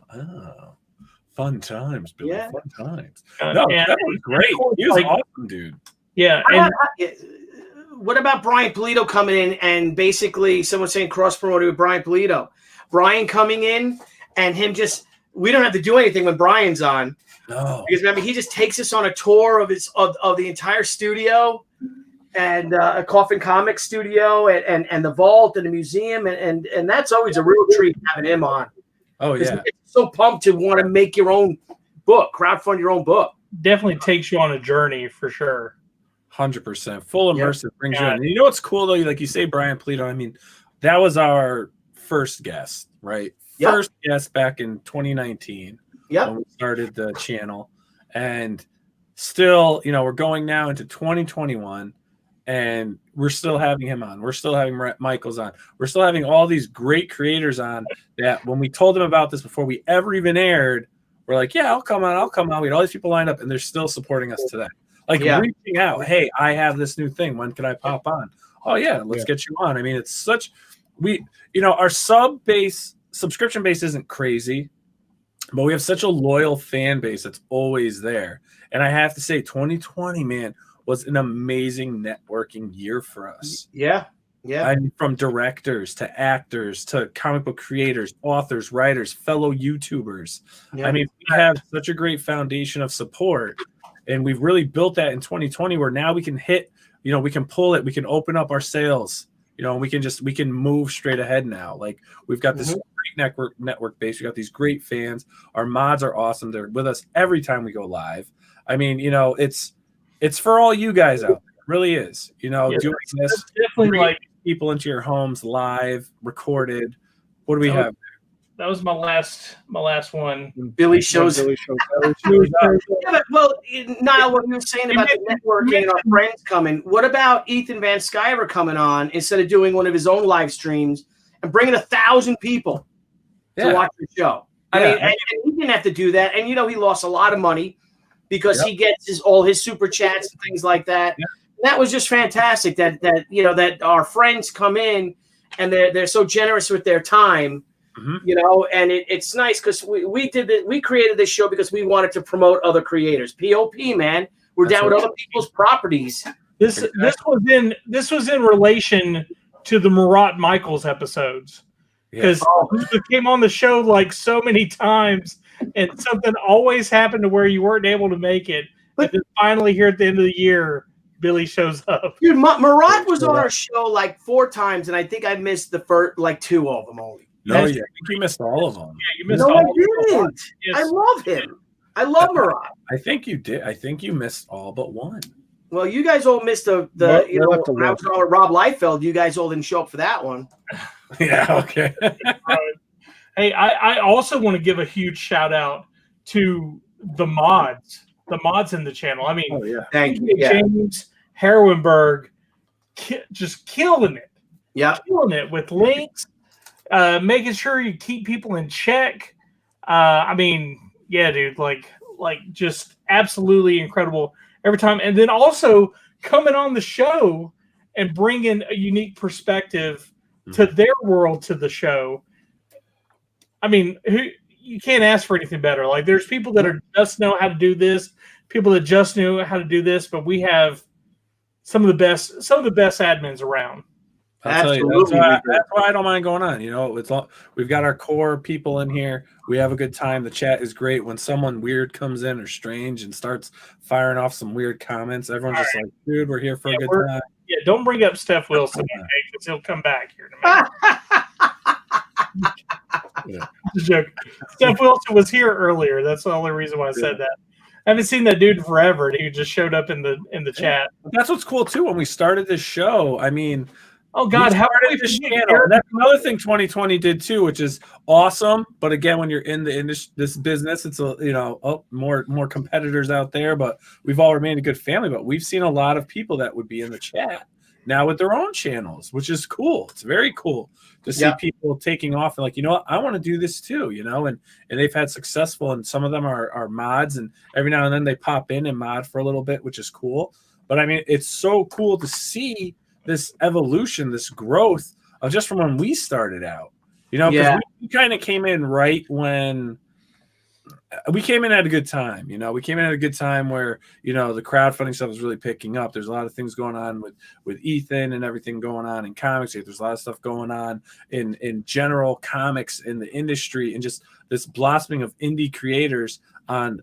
Fun times, Billy. Yeah. Fun times. No, and that was great. He was awesome, dude. Yeah, How and about- what about Brian Polito coming in and basically someone saying cross promoted with Brian Polito? Brian coming in and him just we don't have to do anything when Brian's on. No. Because remember, he just takes us on a tour of the entire studio and a Coffin Comics studio and the vault and the museum and that's always a real treat having him on. Oh yeah. It's so pumped to want to make your own book, crowdfund your own book. definitely takes you on a journey for sure. 100%. Full immersive brings you Yeah. in. And you know what's cool though? Like you say, Brian Polito. I mean, that was our first guest, right? Yep. First guest back in 2019 Yep. when we started the channel, and still, you know, we're going now into 2021, and we're still having him on. We're still having Michaels on. We're still having all these great creators on. That when we told them about this before we ever even aired, we're like, yeah, I'll come on. I'll come on. We had all these people lined up, and they're still supporting us today. Like reaching out, hey, I have this new thing. When can I pop on? Oh yeah, let's get you on. I mean, it's such our subscription base isn't crazy, but we have such a loyal fan base that's always there. And I have to say, 2020, man, was an amazing networking year for us. Yeah. Yeah. I mean, from directors to actors to comic book creators, authors, writers, fellow YouTubers. Yeah. I mean, we have such a great foundation of support. And we've really built that in 2020 where now we can hit, we can pull it, we can open up our sales, and we can move straight ahead now. Like we've got this great network base. We got these great fans. Our mods are awesome. They're with us every time we go live. I mean, it's for all you guys out there. It really is, doing this, Definitely like people into your homes live, recorded. What do we have? That was my last one. Billy shows. Billy shows. Yeah, but, well, Niall, what you were saying about the networking and our friends coming, what about Ethan Van Sciver coming on instead of doing one of his own live streams and bringing 1,000 people to watch the show? I mean, and he didn't have to do that. And, he lost a lot of money because he gets all his super chats and things like that. Yeah. And that was just fantastic that our friends come in and they're so generous with their time. And it's nice because we created this show because we wanted to promote other creators. POP, man, we're down with other people's properties. This was in relation to the Murat Michaels episodes because he came on the show like so many times, and something always happened to where you weren't able to make it. But then finally, here at the end of the year, Billy shows up. Dude, Murat was on our show like 4 times, and I think I missed the first 2 of them only. No, I think you missed all of them. Yeah, you missed No, all I of them. didn't. Yes. I love him. I love Murat. I think you did. I think you missed all but one. Well, you guys all missed the when I was on with Rob Liefeld, you guys all didn't show up for that one. Yeah, okay. Hey, I also want to give a huge shout out to the mods in the channel. I mean, Thank you. James Herwenberg just killing it. Yeah. Killing it with links, making sure you keep people in check. I mean, yeah, dude, like just absolutely incredible every time. And then also coming on the show and bringing a unique perspective to their world to the show. I mean, you can't ask for anything better. Like there's people that are just know how to do this, people that just knew how to do this, but we have some of the best admins around. I'll tell you, that's why I don't mind going on. We've got our core people in here. We have a good time. The chat is great. When someone weird comes in or strange and starts firing off some weird comments, everyone's just like, dude, we're here for a good time. Yeah, don't bring up Steph Wilson because he'll come back here in a minute. Just a joke. Steph Wilson was here earlier. That's the only reason why I said that. I haven't seen that dude in forever. He just showed up in the chat. That's what's cool too. When we started this show, I mean, oh God, how did this channel? That's another thing 2020 did too, which is awesome. But again, when you're in this business, it's more competitors out there. But we've all remained a good family. But we've seen a lot of people that would be in the chat now with their own channels, which is cool. It's very cool to see people taking off and like, what, I want to do this too, and they've had successful, and some of them are mods, and every now and then they pop in and mod for a little bit, which is cool. But I mean, it's so cool to see this evolution, this growth of just from when we started out, because we kind of came in right when we came in at a good time. We came in at a good time where, the crowdfunding stuff is really picking up. There's a lot of things going on with Ethan and everything going on in comics. There's a lot of stuff going on in general comics in the industry, and just this blossoming of indie creators on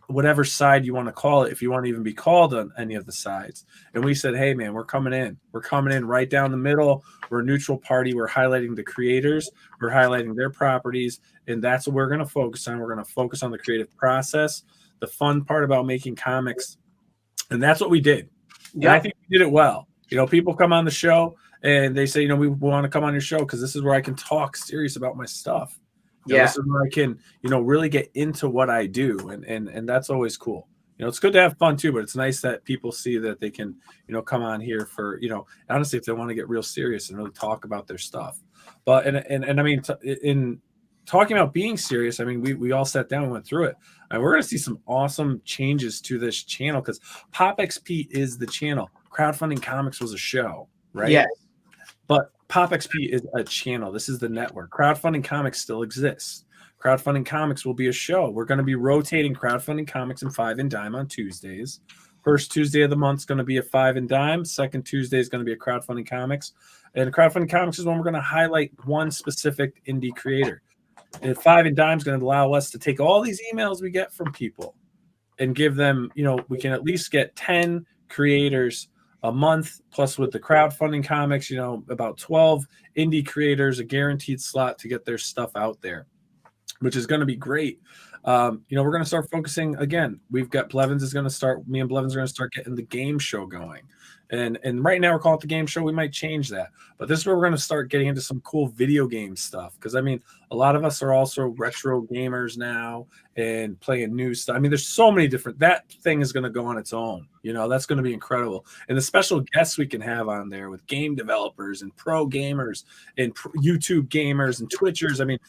whatever side you want to call it, if you want to even be called on any of the sides. And we said, hey man, we're coming in right down the middle. We're a neutral party. We're highlighting the creators, we're highlighting their properties, and that's what we're going to focus on. We're going to focus on the creative process, the fun part about making comics, and that's what we did. Yeah, and I think we did it well. People come on the show and they say, we want to come on your show because this is where I can talk serious about my stuff. This is where I can, really get into what I do, and that's always cool. It's good to have fun too, but it's nice that people see that they can, come on here for, honestly, if they want to get real serious and really talk about their stuff. But and I mean, in talking about being serious, I mean, we all sat down and went through it, and we're going to see some awesome changes to this channel because POPXP is the channel. Crowdfunding Comics was a show, right? Yes. But POPXP is a channel. This is the network. Crowdfunding Comics still exists. Crowdfunding Comics will be a show. We're going to be rotating Crowdfunding Comics and Five and Dime on Tuesdays. First Tuesday of the month is going to be a Five and Dime. Second Tuesday is going to be a Crowdfunding Comics. And Crowdfunding Comics is when we're going to highlight one specific indie creator. And Five and Dime is going to allow us to take all these emails we get from people and give them, we can at least get 10 creators a month, plus with the crowdfunding comics, about 12 indie creators, a guaranteed slot to get their stuff out there, which is going to be great. We're going to start focusing again. We've got me and Blevins are going to start getting the game show going. And right now we're calling it the game show. We might change that, but this is where we're going to start getting into some cool video game stuff. Because I mean, a lot of us are also retro gamers now and playing new stuff. I mean, there's so many different. That thing is going to go on its own. That's going to be incredible. And the special guests we can have on there with game developers and pro gamers and YouTube gamers and Twitchers. I mean,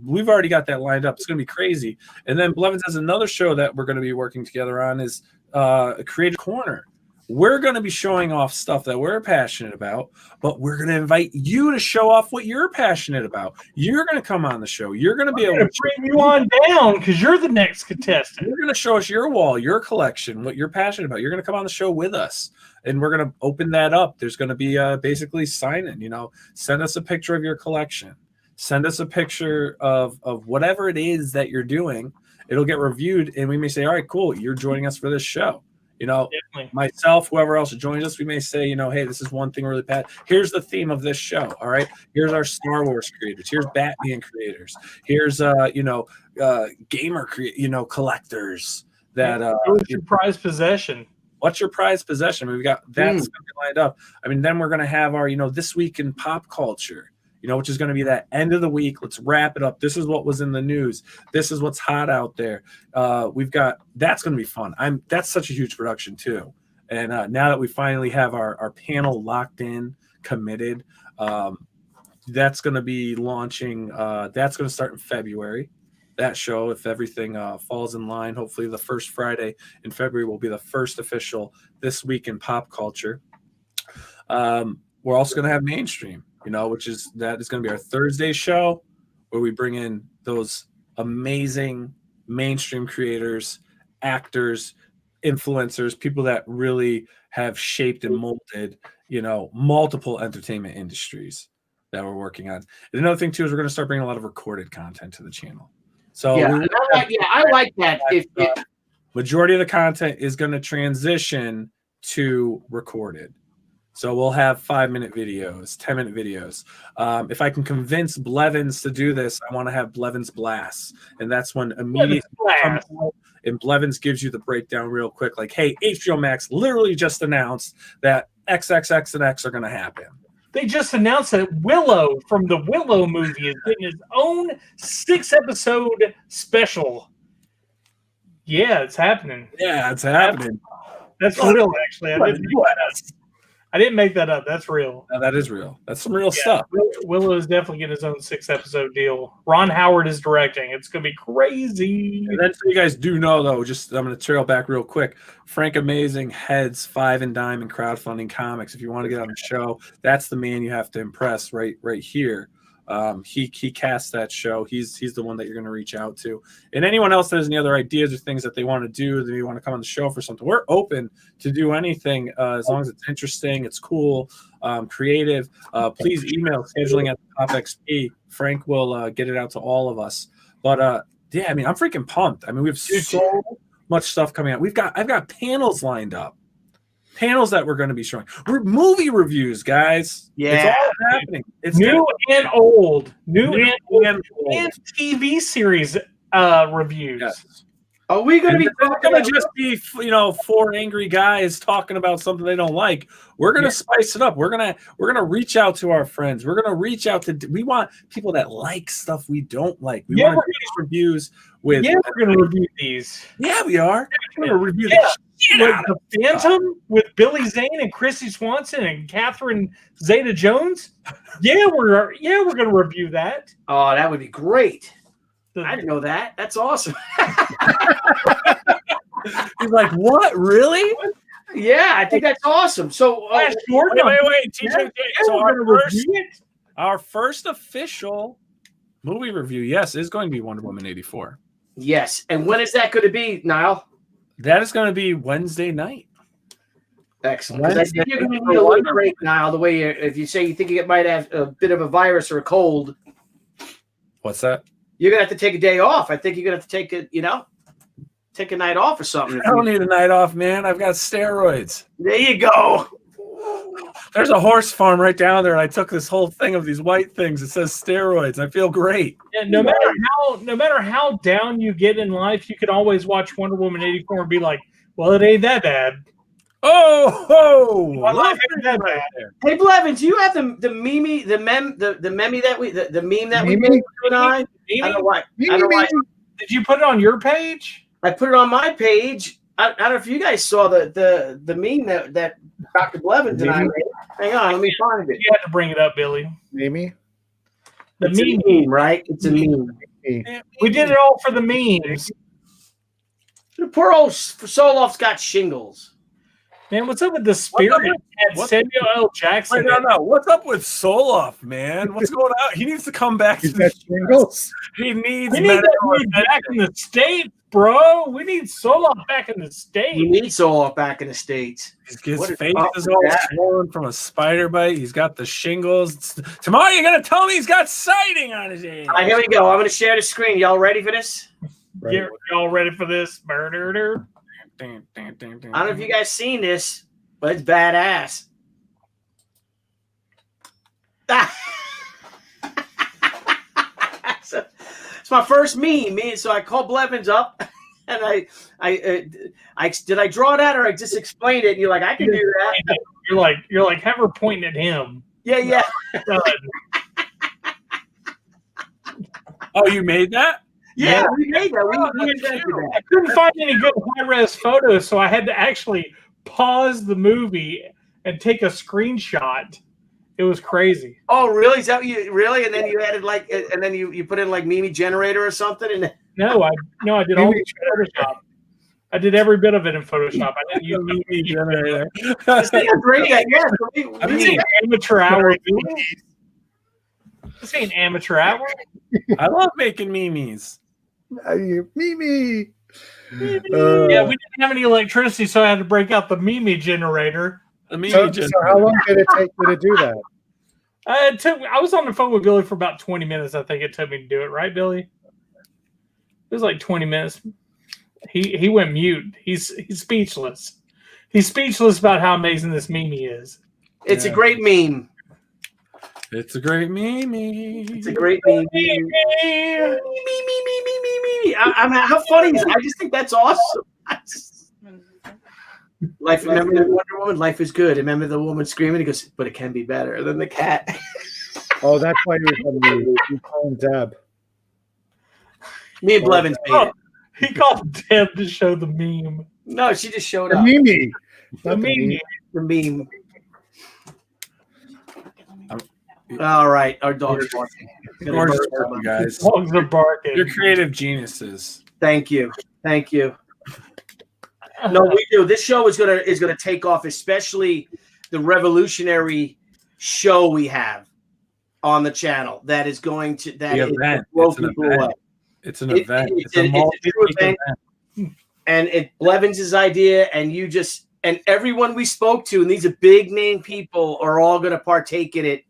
we've already got that lined up. It's going to be crazy. And then Blevins has another show that we're going to be working together on is a Creative Corner. We're going to be showing off stuff that we're passionate about, but we're going to invite you to show off what you're passionate about. You're going to come on the show. You're going to be able to bring you on down because you're the next contestant. You're going to show us your wall, your collection, what you're passionate about. You're going to come on the show with us, and we're going to open that up. There's going to be basically sign-in. Send us a picture of your collection. Send us a picture of whatever it is that you're doing. It'll get reviewed, and we may say, all right, cool, you're joining us for this show. Definitely. Myself, whoever else joins us, we may say, hey, this is one thing really bad. Here's the theme of this show. All right. Here's our Star Wars creators. Here's Batman creators. Here's, gamer, collectors that, what's your prized possession? What's your prized possession? I mean, we got that's lined up. I mean, then we're going to have our, this week in pop culture, which is going to be that end of the week. Let's wrap it up. This is what was in the news. This is what's hot out there. That's going to be fun. That's such a huge production too. And now that we finally have our panel locked in, committed, that's going to be launching. That's going to start in February. That show, if everything falls in line, hopefully the first Friday in February will be the first official This Week in Pop Culture. We're also going to have Mainstream. Which is going to be our Thursday show where we bring in those amazing mainstream creators, actors, influencers, people that really have shaped and molded, multiple entertainment industries that we're working on. And another thing too is we're going to start bringing a lot of recorded content to the channel. So I like that. Majority of the content is going to transition to recorded. So we'll have 5-minute videos, 10-minute videos. If I can convince Blevins to do this, I want to have Blevins Blasts. And that's when immediately comes out and Blevins gives you the breakdown real quick. Like, hey, HBO Max literally just announced that XXX and X are going to happen. They just announced that Willow from the Willow movie is getting his own 6-episode special. Yeah, it's happening. Yeah, it's happening. That's real, actually. I didn't make that up. That's real. No, that is real. That's some real stuff. Willow is definitely getting his own 6-episode deal. Ron Howard is directing. It's going to be crazy. And then so you guys do know, though, I'm going to trail back real quick. Frank Amazing heads Five and Dime and Crowdfunding Comics. If you want to get on the show, that's the man you have to impress right here. He cast that show. He's the one that you're going to reach out to. And anyone else that has any other ideas or things that they want to do, that you want to come on the show for something, we're open to do anything as long as it's interesting, it's cool, creative. Please email scheduling at POPXP. Frank will get it out to all of us. But yeah, I mean, I'm freaking pumped. I mean, we have so much stuff coming out. I've got panels lined up. Panels that we're going to be showing. We're movie reviews, guys. Yeah, it's all happening. It's new and old, new and TV series reviews. Yes. Are we going to be? It's not going to just be, four angry guys talking about something they don't like. We're going to spice it up. We're going to reach out to our friends. We're going to reach out to. We want people that like stuff we don't like. We want to do these reviews with. Yeah, we're going to review these. Yeah, we are. We're going to review with the Phantom, with Billy Zane and Chrissy Swanson and Catherine Zeta-Jones. Yeah, we're going to review that. Oh, that would be great. I didn't know that. That's awesome. He's like, what? Really? Yeah, I think that's awesome. So, wait. TJ, so our first official movie review, yes, is going to be Wonder Woman 84. Yes. And when is that going to be, Niall? That is going to be Wednesday night. Excellent. I think you're going to be a little break, Niall, the way if you say you think you might have a bit of a virus or a cold. What's that? You're going to have to take a day off. I think you're going to have to take take a night off or something. I don't need a night off, man. I've got steroids. There you go. There's a horse farm right down there, and I took this whole thing of these white things. It says steroids. I feel great. Yeah, no matter how down you get in life, you can always watch Wonder Woman 84 and be like, well, it ain't that bad. Oh, life ain't that bad. Hey, Blevin, do you have the meme that we made, you and I? I don't know why. Did you put it on your page? I put it on my page. I don't know if you guys saw the meme that Dr. Blevin and I made. Hang on, let me find it. You had to bring it up, Billy. Mimi? It's a meme, right? It's a meme. We did it all for the memes. The poor old Solof's got shingles. Man, what's up with the spirit? Samuel L. Jackson. Wait, no. What's up with Soloff, man? What's going on? He needs to come back to the shingles. He needs we need that back in the States, bro. We need Soloff back in the States. We need Soloff back in the States. His face is all swollen from a spider bite. He's got the shingles. Tomorrow you're going to tell me he's got siding on his head. All right, here we go. I'm going to share the screen. Y'all ready for this? Right. Y'all ready for this? Murder. I don't know if you guys seen this, but it's badass. It's my first meme. So I called Blevins up, and I did I draw that or I just explained it? And you're like, I can do that. You're like, have her pointing at him. Yeah. Oh, you made that? Yeah, we made that. We invented that. I couldn't find any good high-res photos, so I had to actually pause the movie and take a screenshot. It was crazy. Oh, really? Is that what you really? And then you added and then you put in Mimi generator or something? And No, I did all Photoshop. I did every bit of it in Photoshop. I didn't use Mimi generator. This thing is great. Yeah. This ain't amateur hour. This ain't amateur hour. I love making memes. Mimi. Yeah, we didn't have any electricity, so I had to break out the Mimi generator. So how long did it take you to do that? I was on the phone with Billy for about 20 minutes. I think it took me to do it, right, Billy? It was like 20 minutes. He went mute. He's speechless. He's speechless about how amazing this Mimi is. It's a great meme. It's a great meme. It's a great meme. How funny is it? I just think that's awesome. Life, remember the Wonder Woman? Life is good. Remember the woman screaming? He goes, but it can be better than the cat. Oh, that's why you were calling Deb. Me and Blevins made it. He called Deb to show the meme. No, she just showed up. Mimi. The meme. All right, our dog's barking. Guys. Dogs are barking. You're creative geniuses. Thank you. No, we do. This show is gonna take off, especially the revolutionary show we have. on the channel that is going to event. blow It's an people event. away. It's an event. It's a true event. And it's Blevins' idea, and everyone we spoke to, and these are big name people, are all going to partake in it.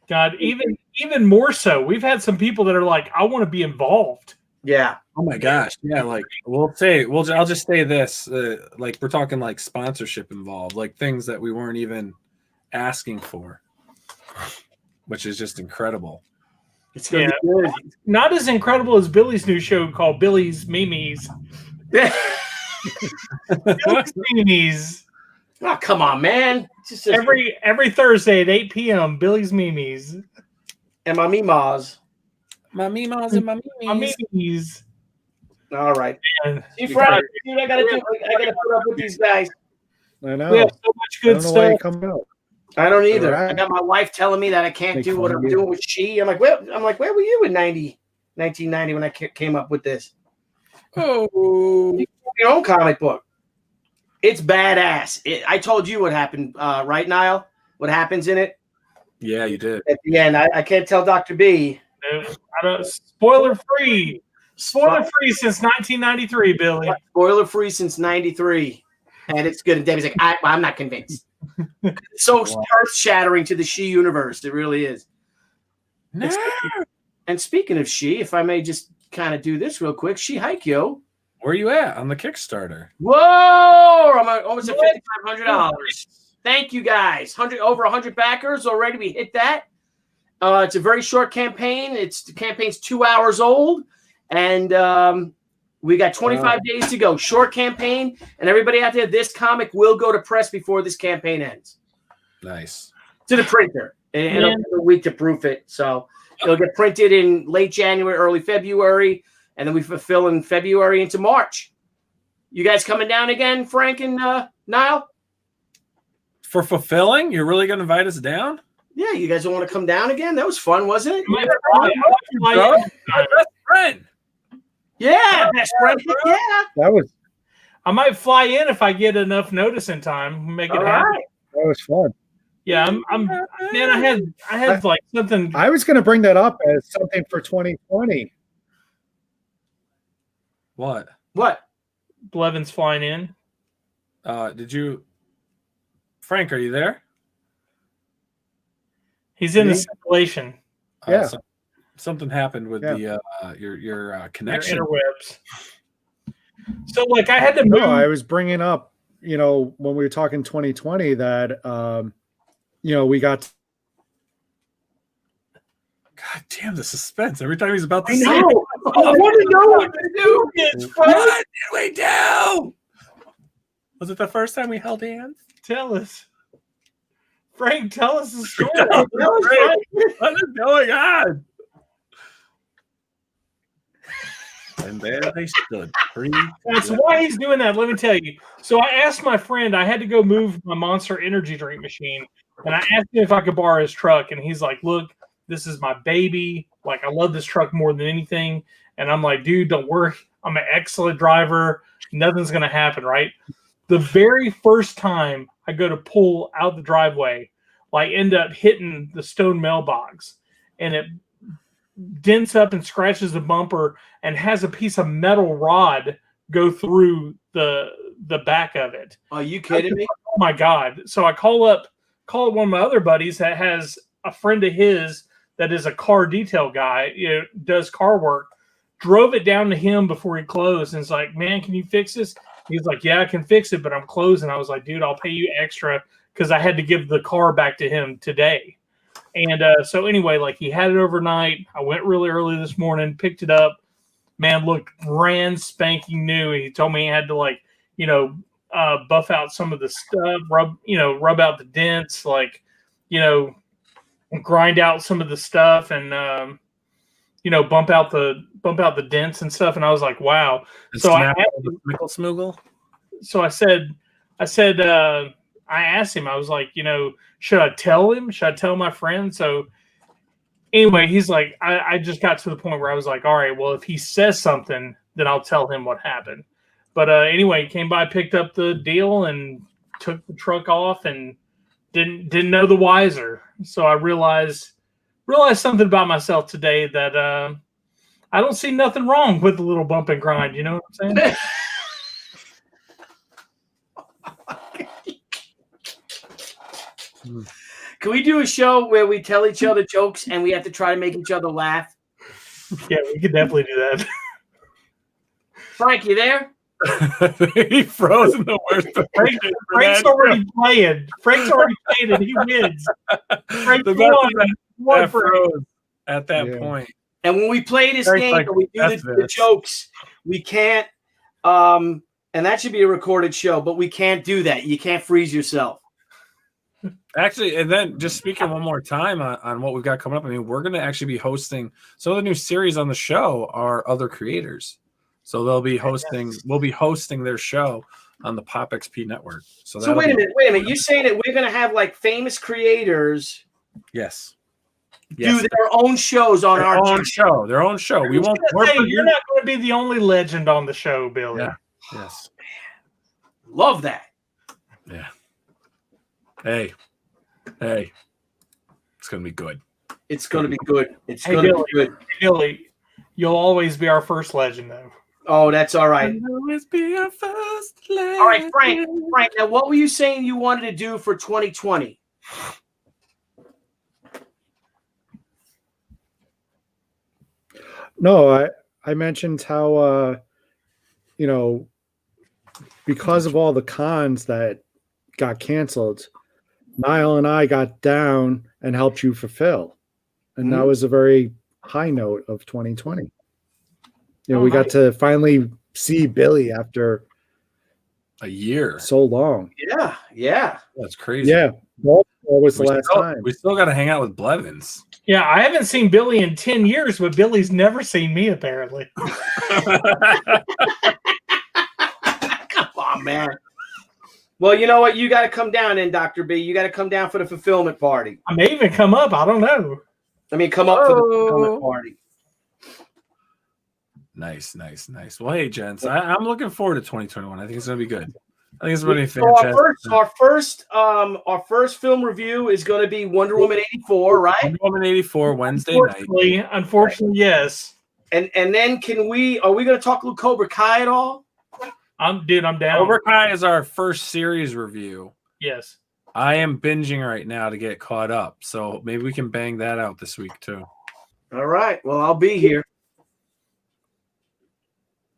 God, even more so. We've had some people that are like, I want to be involved. Yeah. Oh my gosh. Yeah. Like I'll just say this, like we're talking like sponsorship involved, like things that we weren't even asking for, which is just incredible. It's going to be good. Not as incredible as Billy's new show called Billy's Mimes. Billy's Mimes. Oh, come on, man. Every Thursday at 8 p.m., Billy's Mimes. And my Mimas. My Mimas and my Mimes. All right. Man, See, Frank, I got to put up with these guys. I know. We have so much good stuff. Why you come out. I don't either. Right. I got my wife telling me that I can't Make do what fun I'm of you. doing with she. I'm like, where were you in 1990 when I came up with this? Oh, Your own comic book. It's badass. I told you what happened, right, Niall? What happens in it? yeah, you did. At the end, I can't tell Dr. B. I don't, spoiler free. Spoiler free since 1993, Billy. Spoiler free since '93, and it's good. And Debbie's like, I'm not convinced. It's so earth shattering to the she universe. It really is. No. And speaking of she, if I may just kind of do this real quick, she Hikyo. Where are you at on the Kickstarter? Whoa! I'm almost at $5,500. Thank you guys. Over 100 backers already. We hit that. It's a very short campaign. The campaign's 2 hours old, and we got 25 days to go. Short campaign, and everybody out there, this comic will go to press before this campaign ends. Nice. To the printer, and it'll take a week to proof it. So it'll get printed in late January, early February, and then we fulfill in February into March. You guys coming down again, Frank and Niall? For fulfilling? You're really going to invite us down? Yeah, you guys don't want to come down again? That was fun, wasn't it? My best friend. Yeah, best friend. Yeah. That was I might fly in if I get enough notice in time. Make it All happen. right. that was fun. Yeah, man. I had like something. I was going to bring that up as something for 2020. What? What? Blevins flying in. Did you, Frank? Are you there? He's in Me? the simulation. Yeah. Something happened with the your connection. Your interwebs. So, like, I had to move. No, I was bringing up, when we were talking 2020 that, we got. God damn the suspense! Every time he's about to I say, know. it. I want to know what to do. What did we do? Was it the first time we held hands? Tell us, Frank. Tell us the story. What is going on? And there they stood. That's why he's doing that. Let me tell you. So I asked my friend. I had to go move my Monster Energy drink machine, and I asked him if I could borrow his truck. And he's like, "Look, this is my baby. Like, I love this truck more than anything." And I'm like, "Dude, don't worry. I'm an excellent driver. Nothing's gonna happen, right?" The very first time I go to pull out the driveway, I end up hitting the stone mailbox, and it dents up and scratches the bumper and has a piece of metal rod go through the back of it. Are you kidding me? Oh my God. So I call up one of my other buddies that has a friend of his that is a car detail guy, does car work, drove it down to him before he closed and is like, "Man, can you fix this?" He's like, "Yeah, I can fix it, but I'm closing." I was like, "Dude, I'll pay you extra," because I had to give the car back to him today. And so anyway, he had it overnight. I went really early this morning, picked it up. Man, looked brand spanking new. He told me he had to buff out some of the stuff, rub out the dents, grind out some of the stuff, and bump out the dents and stuff. And I was like, wow. So I asked him, I was like, should I tell him? Should I tell my friend? So anyway, he's like, I just got to the point where I was like, all right, well, if he says something, then I'll tell him what happened. But anyway, he came by, picked up the deal, and took the truck off, and didn't know the wiser. So I realized realized something about myself today that I don't see nothing wrong with a little bump and grind. You know what I'm saying? Can we do a show where we tell each other jokes and we have to try to make each other laugh? Yeah, we could definitely do that. Frank, you there? He froze in the worst. Frank's already playing. Frank's already playing and he wins. Frank That froze at that point. And when we play this game and we do the jokes, we can't and that should be a recorded show, but we can't do that. You can't freeze yourself. Actually, and then just speaking one more time on what we've got coming up, I mean, we're going to actually be hosting some of the new series on the show are other creators. So they'll be hosting, we'll be hosting their show on the POPXP network. So wait a minute. You're saying that we're going to have like famous creators do their own shows on our own show. Their own show. We won't. You're not going to be the only legend on the show, Billy. Yeah. Yes. Love that. Yeah. Hey. It's going to be good. It's going to be good. It's going to be good. Billy, you'll always be our first legend, though. Oh, that's all right. You'll always be our first legend. All right, Frank. Now, what were you saying you wanted to do for 2020? No, I mentioned how because of all the cons that got canceled, Niall and I got down and helped you fulfill. And that was a very high note of 2020. We got to finally see Billy after a year. So long. Yeah. That's crazy. Yeah. Baltimore was the last time. We still got to hang out with Blevins. Yeah, I haven't seen Billy in 10 years, but Billy's never seen me, apparently. Come on, man. Well, you know what? You got to come down then, Dr. B. You got to come down for the fulfillment party. I may even come up. I don't know. Come up for the fulfillment party. Nice. Well, hey, gents, I'm looking forward to 2021. I think it's going to be good. I think it's going to be fantastic. Our first film review is going to be Wonder Woman 84, right? Wonder Woman 84 Wednesday night. Unfortunately, yes. And then are we going to talk Cobra Kai at all? I'm down. Cobra Kai is our first series review. Yes. I am binging right now to get caught up, so maybe we can bang that out this week too. All right. Well, I'll be here.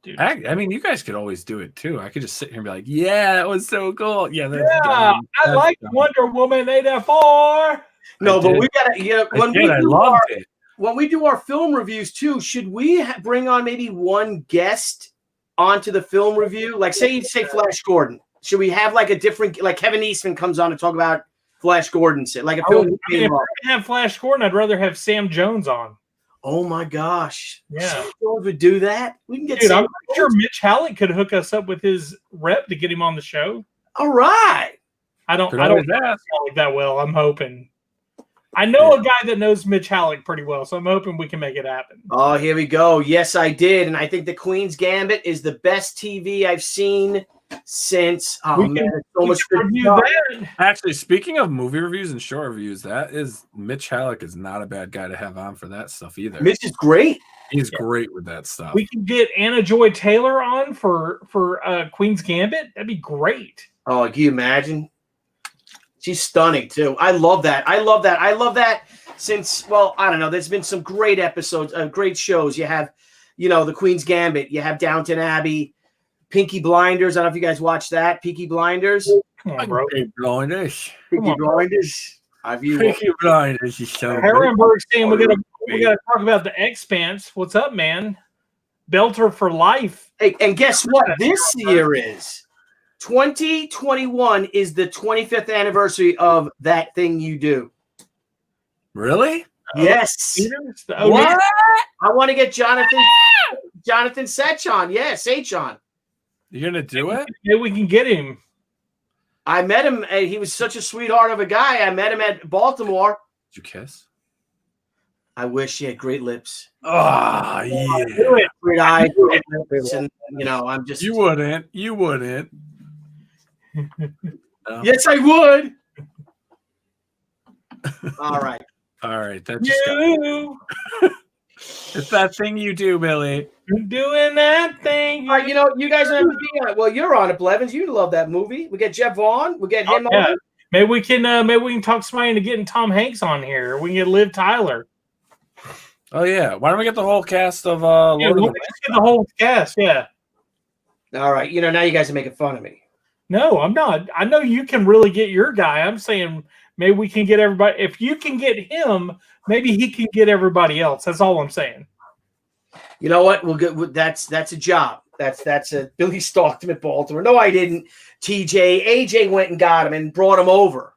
Dude. I mean, you guys could always do it too. I could just sit here and be like, "Yeah, that was so cool." Yeah, I like Wonder Woman 84. No, but we gotta. When we do our film reviews too, should we bring on maybe one guest onto the film review? Like, say Flash Gordon. Should we have like a different, like Kevin Eastman comes on to talk about Flash Gordon, like a film? If we're gonna have Flash Gordon, I'd rather have Sam Jones on. Oh my gosh! Yeah, Sam Jones would do that. We can get. Dude, I'm sure Mitch Halleck could hook us up with his rep to get him on the show. All right. I don't know Halleck that well. I'm hoping. I know a guy that knows Mitch Halleck pretty well, so I'm hoping we can make it happen. Oh, here we go. Yes, I did, and I think The Queen's Gambit is the best TV I've seen since. Oh man, so much good. Actually, speaking of movie reviews and short reviews, Mitch Halleck is not a bad guy to have on for that stuff either. Mitch is great. He's great with that stuff. We can get Anna Joy Taylor on for Queen's Gambit. That'd be great. Oh, can you imagine? She's stunning too. I love that. I love that since, well, I don't know. There's been some great episodes, great shows. You have, The Queen's Gambit. You have Downton Abbey, Pinky Blinders. I don't know if you guys watch that. Pinky Blinders. Come on, bro. Pinky Blinders. Pinky Blinders. Pinky Blinders is so Herrenberg's saying we gotta talk about The Expanse. What's up, man? Belter for life. Hey, and guess what? This year is 2021 is the 25th anniversary of That Thing You Do. Really? Yes. What? I want to get Jonathan Sachon. Yeah, Sachon. You're gonna do it? Maybe we can get him. I met him. He was such a sweetheart of a guy. I met him at Baltimore. Did you kiss? I wish he had great lips. Oh, yeah. Great eyes. And, I'm just. You wouldn't. Yes, I would. All right. All right, that just You it's that thing you do, Billy. doing that thing. All right, you know, you guys don't have to be on it. Well, you're on it, Blevins. You love that movie. We get Jeff Vaughn. We get him Yeah. on. Maybe we can talk somebody into getting Tom Hanks on here. We can get Liv Tyler. Oh yeah, why don't we get the whole cast of Yeah, Lord of we'll the just get the whole cast. Yeah. All right, you know, now you guys are making fun of me. No, I'm not. I know you can really get your guy. I'm saying maybe we can get everybody. If you can get him, maybe he can get everybody else. That's all I'm saying. You know what? We'll get that's a job. That's a Billy stalked him at Baltimore. No, I didn't. TJ, AJ went and got him and brought him over.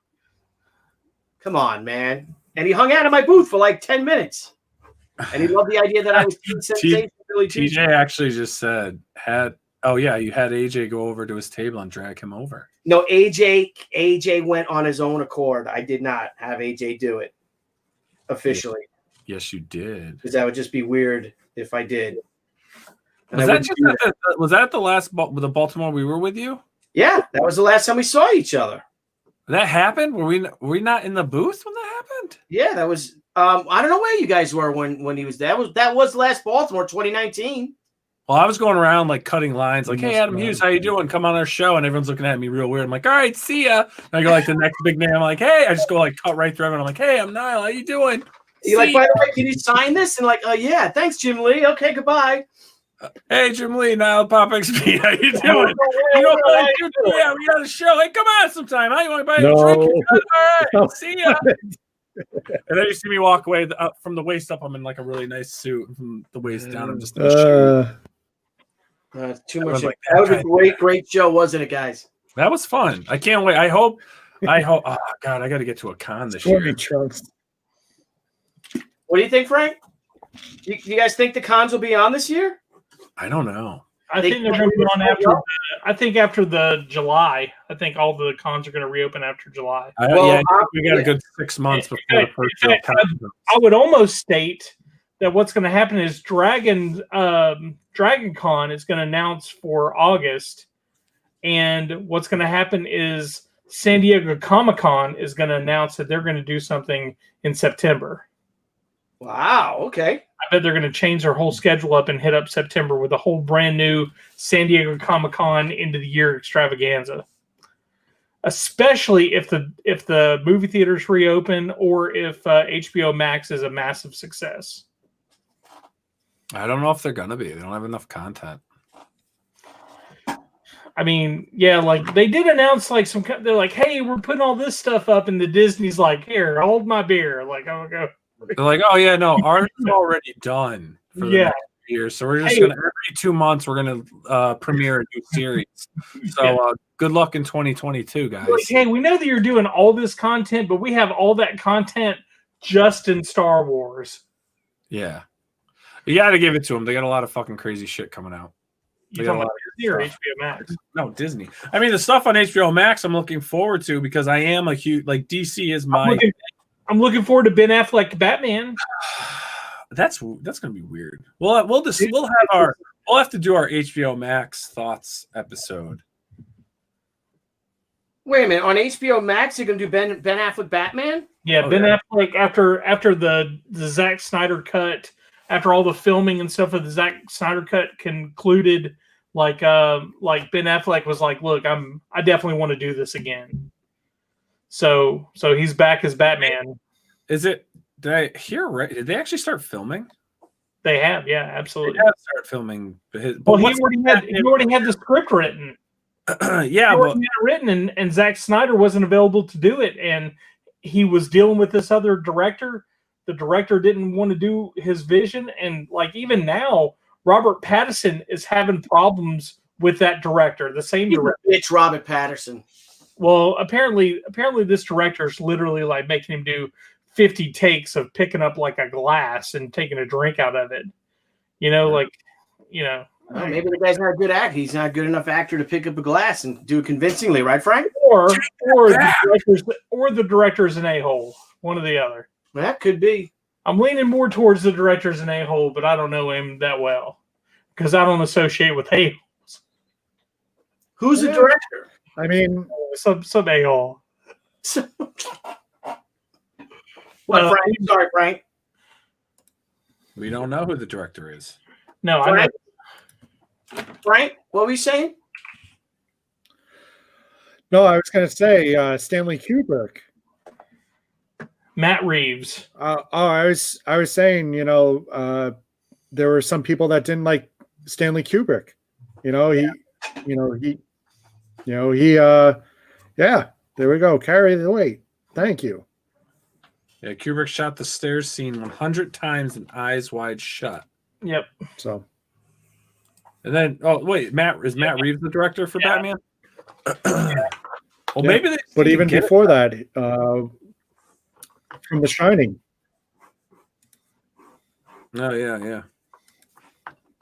Come on, man. And he hung out in my booth for like 10 minutes. And he loved the idea that I was sensation Billy TJ actually just said you had AJ go over to his table and drag him over. No, AJ went on his own accord. I did not have AJ do it officially. Yes, you did. Because that would just be weird if I did. And Was that the last the Baltimore we were with you? Yeah, that was the last time we saw each other. That happened? Were we not in the booth when that happened? Yeah, that was I don't know where you guys were when he was there. That was last Baltimore 2019. Well, I was going around like cutting lines, like, "Hey, Adam Hughes, how you doing? Come on our show." And everyone's looking at me real weird. I'm like, "All right, see ya." And I go like the next big name. I'm like, "Hey," I just go like cut right through everyone. I'm like, "Hey, I'm Niall. How you doing?" You're like, "By the way, can you sign this?" And like, "Oh yeah, thanks, Jim Lee. Okay, goodbye." Hey, Jim Lee, Niall POPXP. How you doing? You know what I do? Yeah, we got a show. Hey, come on sometime. How you want to buy a drink? All right, see ya. And then you see me walk away from the waist up. I'm in like a really nice suit. From the waist down, I'm just in a shirt. Too much. That was a great show, wasn't it, guys? That was fun. I can't wait. I hope. Oh God, I got to get to a con this year. What do you think, Frank? You guys think the cons will be on this year? I don't know. I think they're going to be on after. I think after the July. I think all the cons are going to reopen after July. We got a good 6 months before the first real con. I would almost state that what's going to happen is Dragon Con is going to announce for August, and what's going to happen is San Diego Comic-Con is going to announce that they're going to do something in September. Wow. Okay. I bet they're going to change their whole schedule up and hit up September with a whole brand new San Diego Comic-Con end of the year extravaganza. Especially if the movie theaters reopen or if HBO Max is a massive success. I don't know if they're gonna be. They don't have enough content. I mean, yeah, like they did announce like they're like, "Hey, we're putting all this stuff up," and the Disney's like, "Here, hold my beer." Like, I'm gonna go. They're like, "Oh yeah, no, ours is already done for the next year, so we're just gonna every 2 months we're gonna premiere a new series." So good luck in 2022, guys. Like, hey, we know that you're doing all this content, but we have all that content just in Star Wars. Yeah. You got to give it to them. They got a lot of fucking crazy shit coming out. You talking about Disney or HBO Max? No, Disney. I mean, the stuff on HBO Max I'm looking forward to because I am a huge, like, DC is my... I'm looking forward to Ben Affleck Batman. That's going to be weird. We'll have to do our HBO Max thoughts episode. Wait a minute. On HBO Max, you're going to do Ben Affleck Batman? Yeah, Affleck after the Zack Snyder cut... After all the filming and stuff of the Zack Snyder cut concluded, like Ben Affleck was like, "Look, I definitely want to do this again." So he's back as Batman. Is it? Did I hear right? Did they actually start filming? They have, yeah, absolutely. They have started filming. He already had the script written. Yeah, written, and Zack Snyder wasn't available to do it, and he was dealing with this other director. The director didn't want to do his vision, and like even now, Robert Pattinson is having problems with that director. The same director. It's Robert Pattinson. Well, apparently, this director is literally like making him do 50 takes of picking up like a glass and taking a drink out of it. Well, maybe the guy's not a good actor. He's not a good enough actor to pick up a glass and do it convincingly, right, Frank? Or the director's an a-hole. One or the other. That could be. I'm leaning more towards the director's an a-hole, but I don't know him that well because I don't associate with a-holes. Who's the director? I mean, some a-hole. What, Frank? Sorry, Frank. We don't know who the director is. No, Frank? Frank, what were you saying? No, I was going to say Stanley Kubrick. Matt Reeves. I was saying, there were some people that didn't like Stanley Kubrick. Yeah, there we go. Carry the weight. Thank you. Yeah, Kubrick shot the stairs scene 100 times and eyes wide shut. Yep. So, and then, Matt Reeves the director for Batman? Well, maybe they. But even before that, from The Shining. Oh yeah.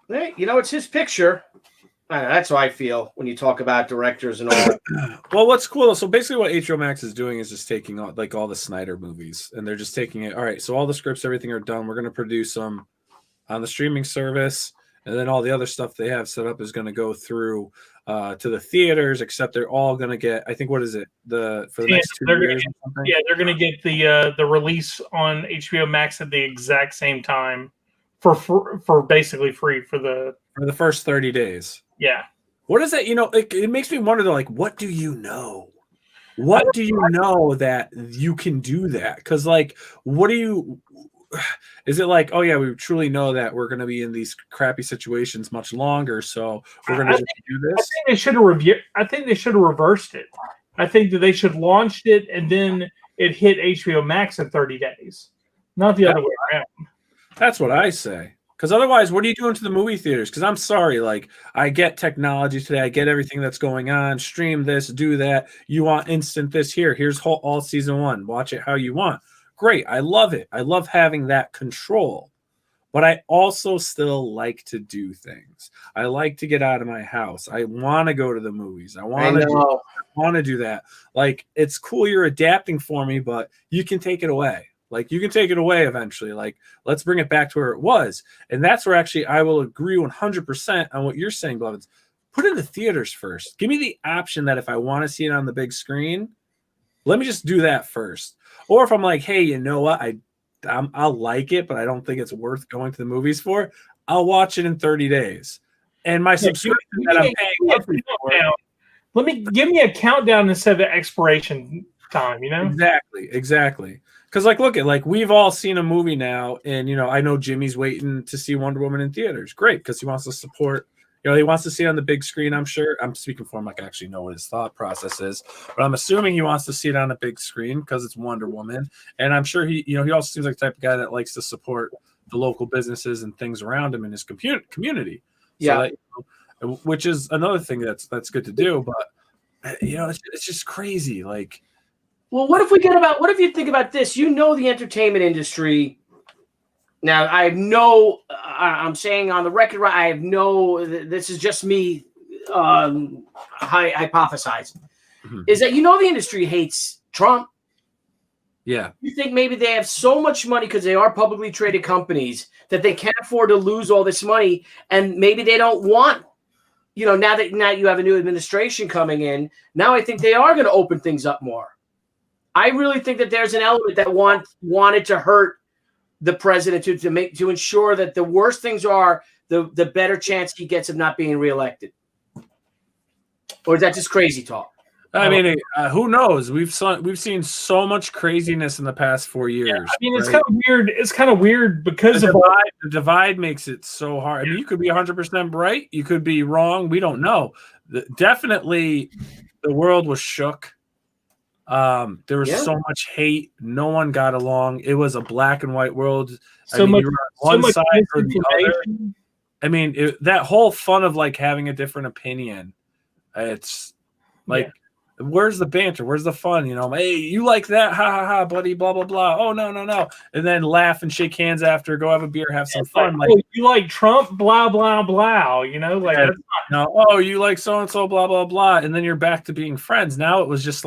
Hey, it's his picture. That's how I feel when you talk about directors and all. Well, what's cool? So basically, what HBO Max is doing is just taking all the Snyder movies, and they're just taking it. All right, so all the scripts, everything are done. We're going to produce them on the streaming service, and then all the other stuff they have set up is going to go through to the theaters. Except they're all going to get, I think, what is it? For the next 2 years? Yeah, they're going to get the release on HBO Max at the exact same time for basically free for the first 30 days. Yeah. What is that? It makes me wonder, what do you know? What do you know that you can do that? Because, what do you – is it oh, yeah, we truly know that we're going to be in these crappy situations much longer, so we're going to just do this? I think they should have reversed it. I think that they should have launched it, and then it hit HBO Max in 30 days, not the other way around. That's what I say. Because otherwise, what are you doing to the movie theaters? Because I'm sorry, I get technology today. I get everything that's going on. Stream this, do that. You want instant this here. Here's all season 1. Watch it how you want. Great. I love it. I love having that control. But I also still like to do things. I like to get out of my house. I want to go to the movies. I want to do that. It's cool you're adapting for me, but you can take it away. You can take it away eventually. Let's bring it back to where it was. And that's where actually I will agree 100% on what you're saying, Blevins. Put it in the theaters first. Give me the option that if I want to see it on the big screen, let me just do that first. Or if I'm hey, you know what? I'll like it, but I don't think it's worth going to the movies for, I'll watch it in 30 days. And my subscription that I'm paying for. Give me a countdown instead of the expiration time, Exactly. Because look at we've all seen a movie now, and I know Jimmy's waiting to see Wonder Woman in theaters. Great, because he wants to support. He wants to see it on the big screen. I'm sure. I'm speaking for him. I actually know what his thought process is, but I'm assuming he wants to see it on a big screen because it's Wonder Woman, and I'm sure he also seems like the type of guy that likes to support the local businesses and things around him in his community. Yeah, so which is another thing that's good to do, but it's just crazy. Well, what if you think about this? The entertainment industry. Now, I'm saying on the record, this is just me hypothesizing, is that the industry hates Trump. Yeah. You think maybe they have so much money because they are publicly traded companies that they can't afford to lose all this money, and maybe they don't want, now that you have a new administration coming in, now I think they are going to open things up more. I really think that there's an element that wanted to hurt the president to ensure that the worse things are, the better chance he gets of not being reelected. Or is that just crazy talk? I mean, who knows? We've seen so much craziness in the past 4 years. Yeah, I mean, it's kind of weird. It's kind of weird because the divide makes it so hard. I mean, you could be 100% right. You could be wrong. We don't know. Definitely, the world was shook. There was so much hate. No one got along. It was a black and white world. You were on one side or the other. I mean, that whole fun of having a different opinion. It's where's the banter? Where's the fun? Hey, you like that? Ha ha ha, buddy. Blah blah blah. Oh no. And then laugh and shake hands after. Go have a beer. Have some fun. You like Trump? Blah blah blah. No. Oh, you like so and so? Blah blah blah. And then you're back to being friends. Now it was just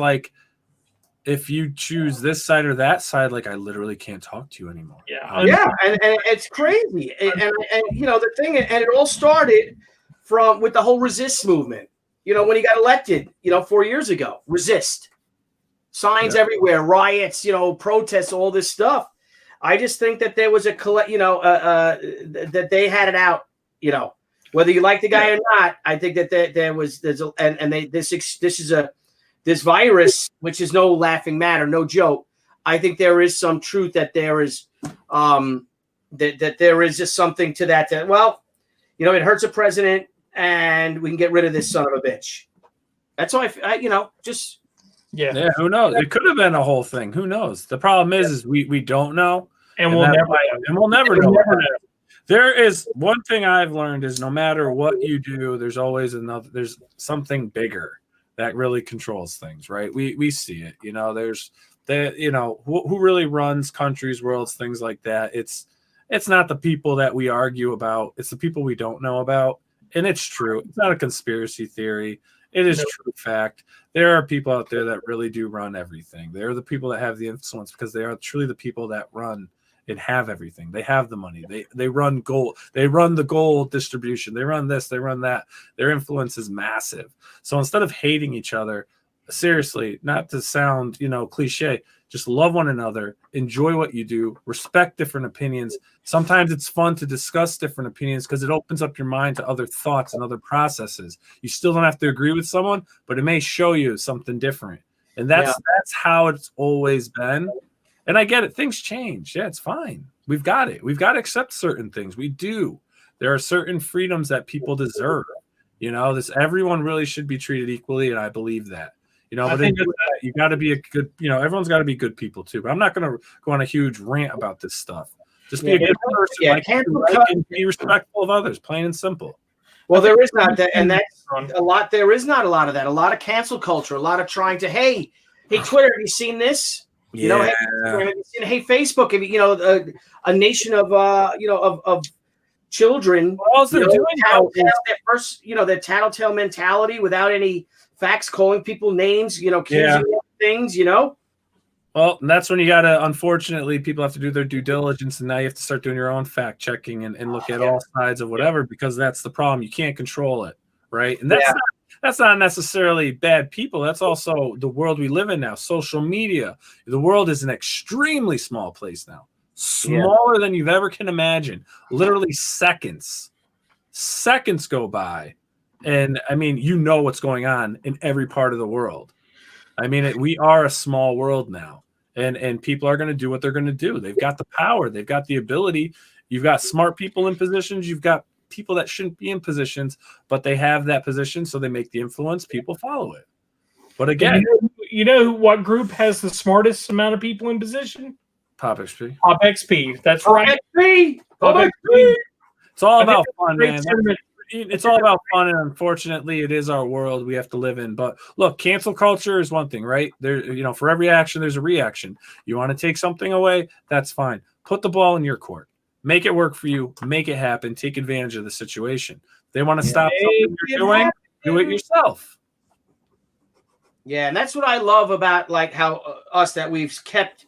if you choose this side or that side, I literally can't talk to you anymore. And it's crazy. And the thing, and it all started with the whole resist movement. When he got elected, 4 years ago, resist. signs everywhere, riots, protests, all this stuff. I just think that there was that they had it out, whether you like the guy or not. I think that this virus, which is no laughing matter, no joke. I think there is some truth that there is, that there is just something to that. It hurts a president, and we can get rid of this son of a bitch. That's all just. Yeah. Who knows? It could have been a whole thing. Who knows? The problem is we don't know, and we'll never know. There is one thing I've learned is no matter what you do, there's always there's something bigger that really controls things, right? We see it. There's who really runs countries, worlds, things like that. It's not the people that we argue about. It's the people we don't know about. And it's true. It's not a conspiracy theory. It is true fact. There are people out there that really do run everything. They're the people that have the influence because they are truly the people that run and have everything. They have the money. They run gold. They run the gold distribution. They run this. They run that. Their influence is massive. So instead of hating each other, seriously, not to sound, cliche, just love one another, enjoy what you do, respect different opinions. Sometimes it's fun to discuss different opinions because it opens up your mind to other thoughts and other processes. You still don't have to agree with someone, but it may show you something different. And that's how it's always been. And I get it. Things change. Yeah, it's fine. We've got it. We've got to accept certain things. We do. There are certain freedoms that people deserve. Everyone really should be treated equally, and I believe that. But you got to be a good, everyone's got to be good people too. But I'm not going to go on a huge rant about this stuff. Just be a good person, and be respectful of others, plain and simple. Well, there is not that, and that's a lot. There is not a lot of that. A lot of cancel culture. A lot of trying to, hey, Twitter, have you seen this? Yeah. Hey, Facebook, have you, a nation of of children. All they're doing their tattletale mentality without any facts, calling people names, things, Well, and that's when you got to, unfortunately, people have to do their due diligence, and now you have to start doing your own fact checking and look at all sides of whatever, because that's the problem. You can't control it, right? And that's not necessarily bad people. That's also the world we live in now. Social media. The world is an extremely small place now. Smaller than you've ever can imagine. Literally seconds go by. And I mean, what's going on in every part of the world. I mean, we are a small world now, and people are going to do what they're going to do. They've got the power. They've got the ability. You've got smart people in positions. You've got people that shouldn't be in positions, but they have that position, so they make the influence. People follow it. But again, you know what group has the smartest amount of people in position? POPXP. POPXP. That's right. POPXP. It's all about fun, man. It's all about fun, and unfortunately, it is our world we have to live in. But look, cancel culture is one thing, right? There, for every action, there's a reaction. You want to take something away, that's fine. Put the ball in your court. Make it work for you. Make it happen. Take advantage of the situation. They want to stop something you're doing. Do it yourself. Yeah, and that's what I love about how that we've kept,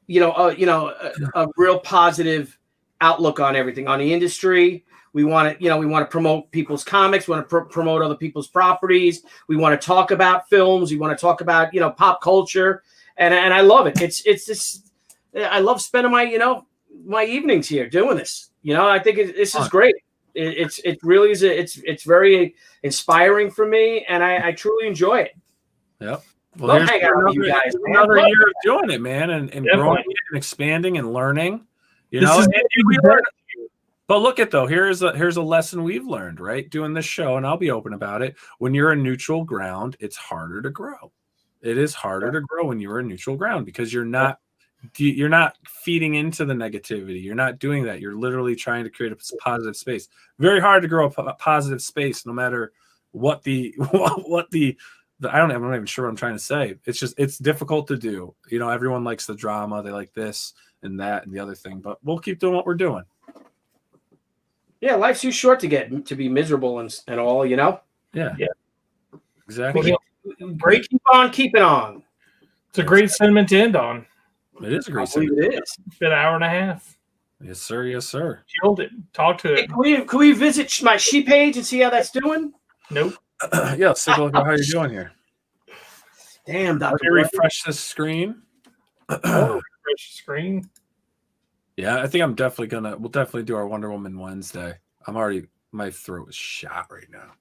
a real positive outlook on everything, on the industry. We want to, promote people's comics. We want to promote other people's properties. We want to talk about films. We want to talk about, pop culture. And I love it. It's just, I love spending my evenings here doing this. I think this is great. It really is. It's very inspiring for me, and I truly enjoy it. Yep. Well, here's hang out with you guys. Another year of doing it, man, and growing and expanding and learning. But look at here's a lesson we've learned, right? Doing this show, and I'll be open about it. When you're a neutral ground, it's harder to grow. It is harder to grow when you're a neutral ground because you're not feeding into the negativity. You're not doing that. You're literally trying to create a positive space. Very hard to grow a positive space, no matter what I'm not even sure what I'm trying to say. It's difficult to do. Everyone likes the drama. They like this and that and the other thing, but we'll keep doing what we're doing. Yeah, life's too short to be miserable and all, Yeah. Exactly. Great. Keep on keeping on. It's a great sentiment to end on. It is a great sentiment. It is. It's been an hour and a half. Yes, sir. Yes, sir. Killed it. Talk to it. Can we visit my sheep page and see how that's doing? Nope. Yeah, let's take a look at how you're doing here. Damn, Let Dr. me refresh this screen. Refresh the screen. Yeah, I think we'll definitely do our Wonder Woman Wednesday. My throat is shot right now.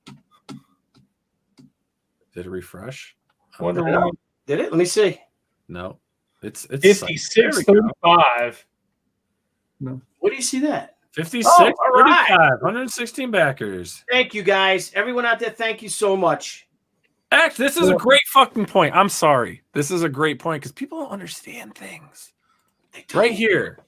Did it refresh? Wonder Woman. Did it? Let me see. No. It's 56.35. No. What do you see that? 56, Oh, all right. 35, 116 backers. Thank you, guys. Everyone out there, thank you so much. Actually, this is a great fucking point. I'm sorry. This is a great point because people don't understand things. Right here.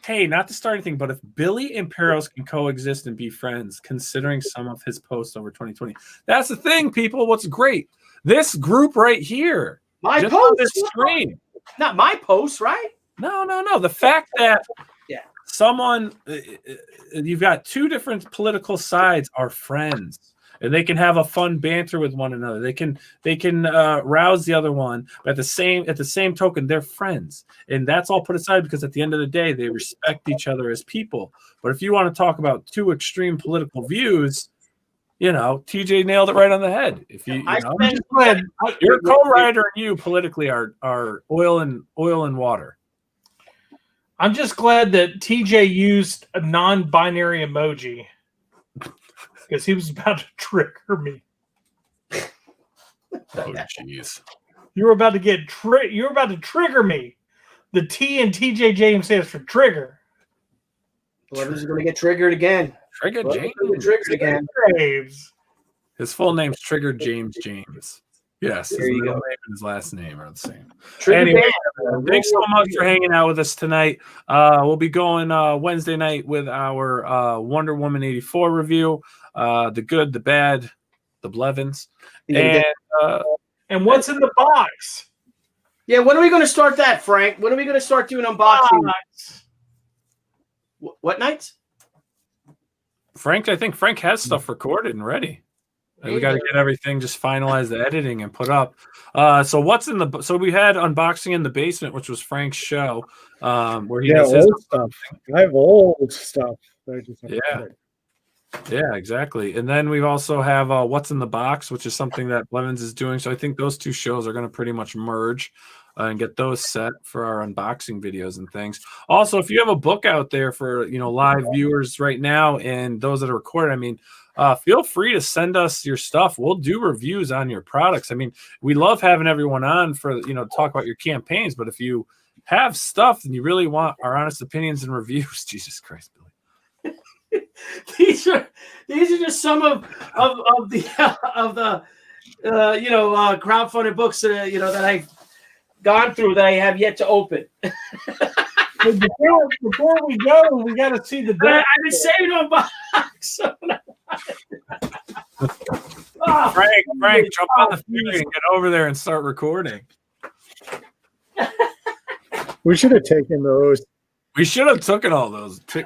Hey, not to start anything, but if Billy and Peros can coexist and be friends, considering some of his posts over 2020, that's the thing, people. What's great? This group right here. My just post. on this screen. Not my post, right? No. The fact that Yeah. someone, you've got two different political sides are friends. And they can have a fun banter with one another. They can rouse the other one. But at the same token, they're friends, and that's all put aside because at the end of the day, they respect each other as people. But if you want to talk about two extreme political views, TJ nailed it right on the head. If your co-writer and you politically are oil and water. I'm just glad that TJ used a non-binary emoji. Because he was about to trigger me. Oh, jeez. You were about to trigger me. The T in TJ James stands for trigger. Blevins is going to get triggered again. Trigger James. Triggered again. James. His full name's Trigger James James. Yes, his There you middle go. name and his last name are the same. Triggered Anyway, again. thanks so much for hanging out with us tonight. We'll be going Wednesday night with our Wonder Woman 84 review. The good, the bad, the Blevins. And what's in the box? Yeah, when are we going to start that, Frank? When are we going to start doing unboxing? What nights? I think Frank has stuff recorded and ready. We got to get everything, just finalize the editing and put up. So we had unboxing in the basement, which was Frank's show, where he does his old stuff. I have old stuff. Yeah, exactly. And then we also have What's in the Box, which is something that Blevins is doing. So I think those two shows are going to pretty much merge and get those set for our unboxing videos and things. Also, if you have a book out there for live viewers right now and those that are recorded, feel free to send us your stuff. We'll do reviews on your products. We love having everyone on for talk about your campaigns. But if you have stuff and you really want our honest opinions and reviews, Jesus Christ, Billy. These are just some of the crowdfunded books that I've gone through that I have yet to open. Before we go, we got to see the. I've been saving them box. Frank, jump on the ferry and get over there and start recording. We should have taken those. We should have taken all those. Yeah,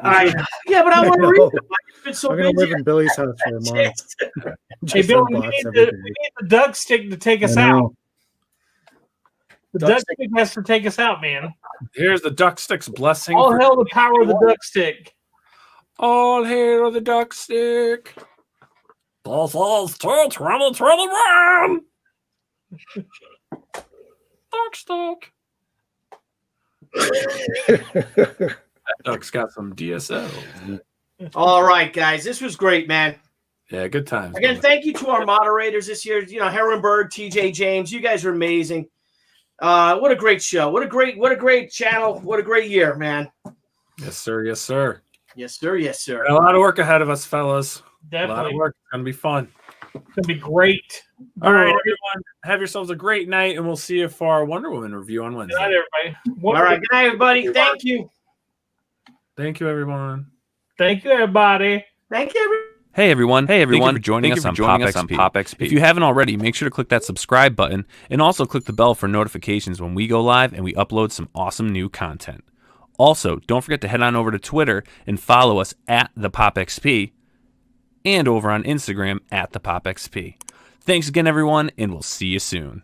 but I want to read them. I'm going to live in Billy's house for a month. Hey, Bill, we need the duck stick to take us out. The duck stick has to take us out, man. Here's the duck stick's blessing. All hail the power of the duck stick. All hail the duck stick. This is 2021. Duck stick. That duck's got some DSL. All right, guys. This was great, man. Yeah, good times. Again, thank you to our moderators this year. Herrenberg, TJ James. You guys are amazing. What a great show. What a great channel. What a great year, man. Yes, sir. Yes, sir. Yes, sir. Yes, sir. Got a lot of work ahead of us, fellas. Definitely. A lot of work. It's going to be fun. It's going to be great. All right, everyone. Have yourselves a great night, and we'll see you for our Wonder Woman review on Wednesday. Good night, everybody. All right. Good night, everybody. Thank you. Thank you, everyone. Thank you, everybody. Thank you, everybody. Hey everyone, thank you for joining us on POPXP. If you haven't already, make sure to click that subscribe button and also click the bell for notifications when we go live and we upload some awesome new content. Also, don't forget to head on over to Twitter and follow us at the POPXP and over on Instagram at the POPXP. Thanks again everyone, and we'll see you soon.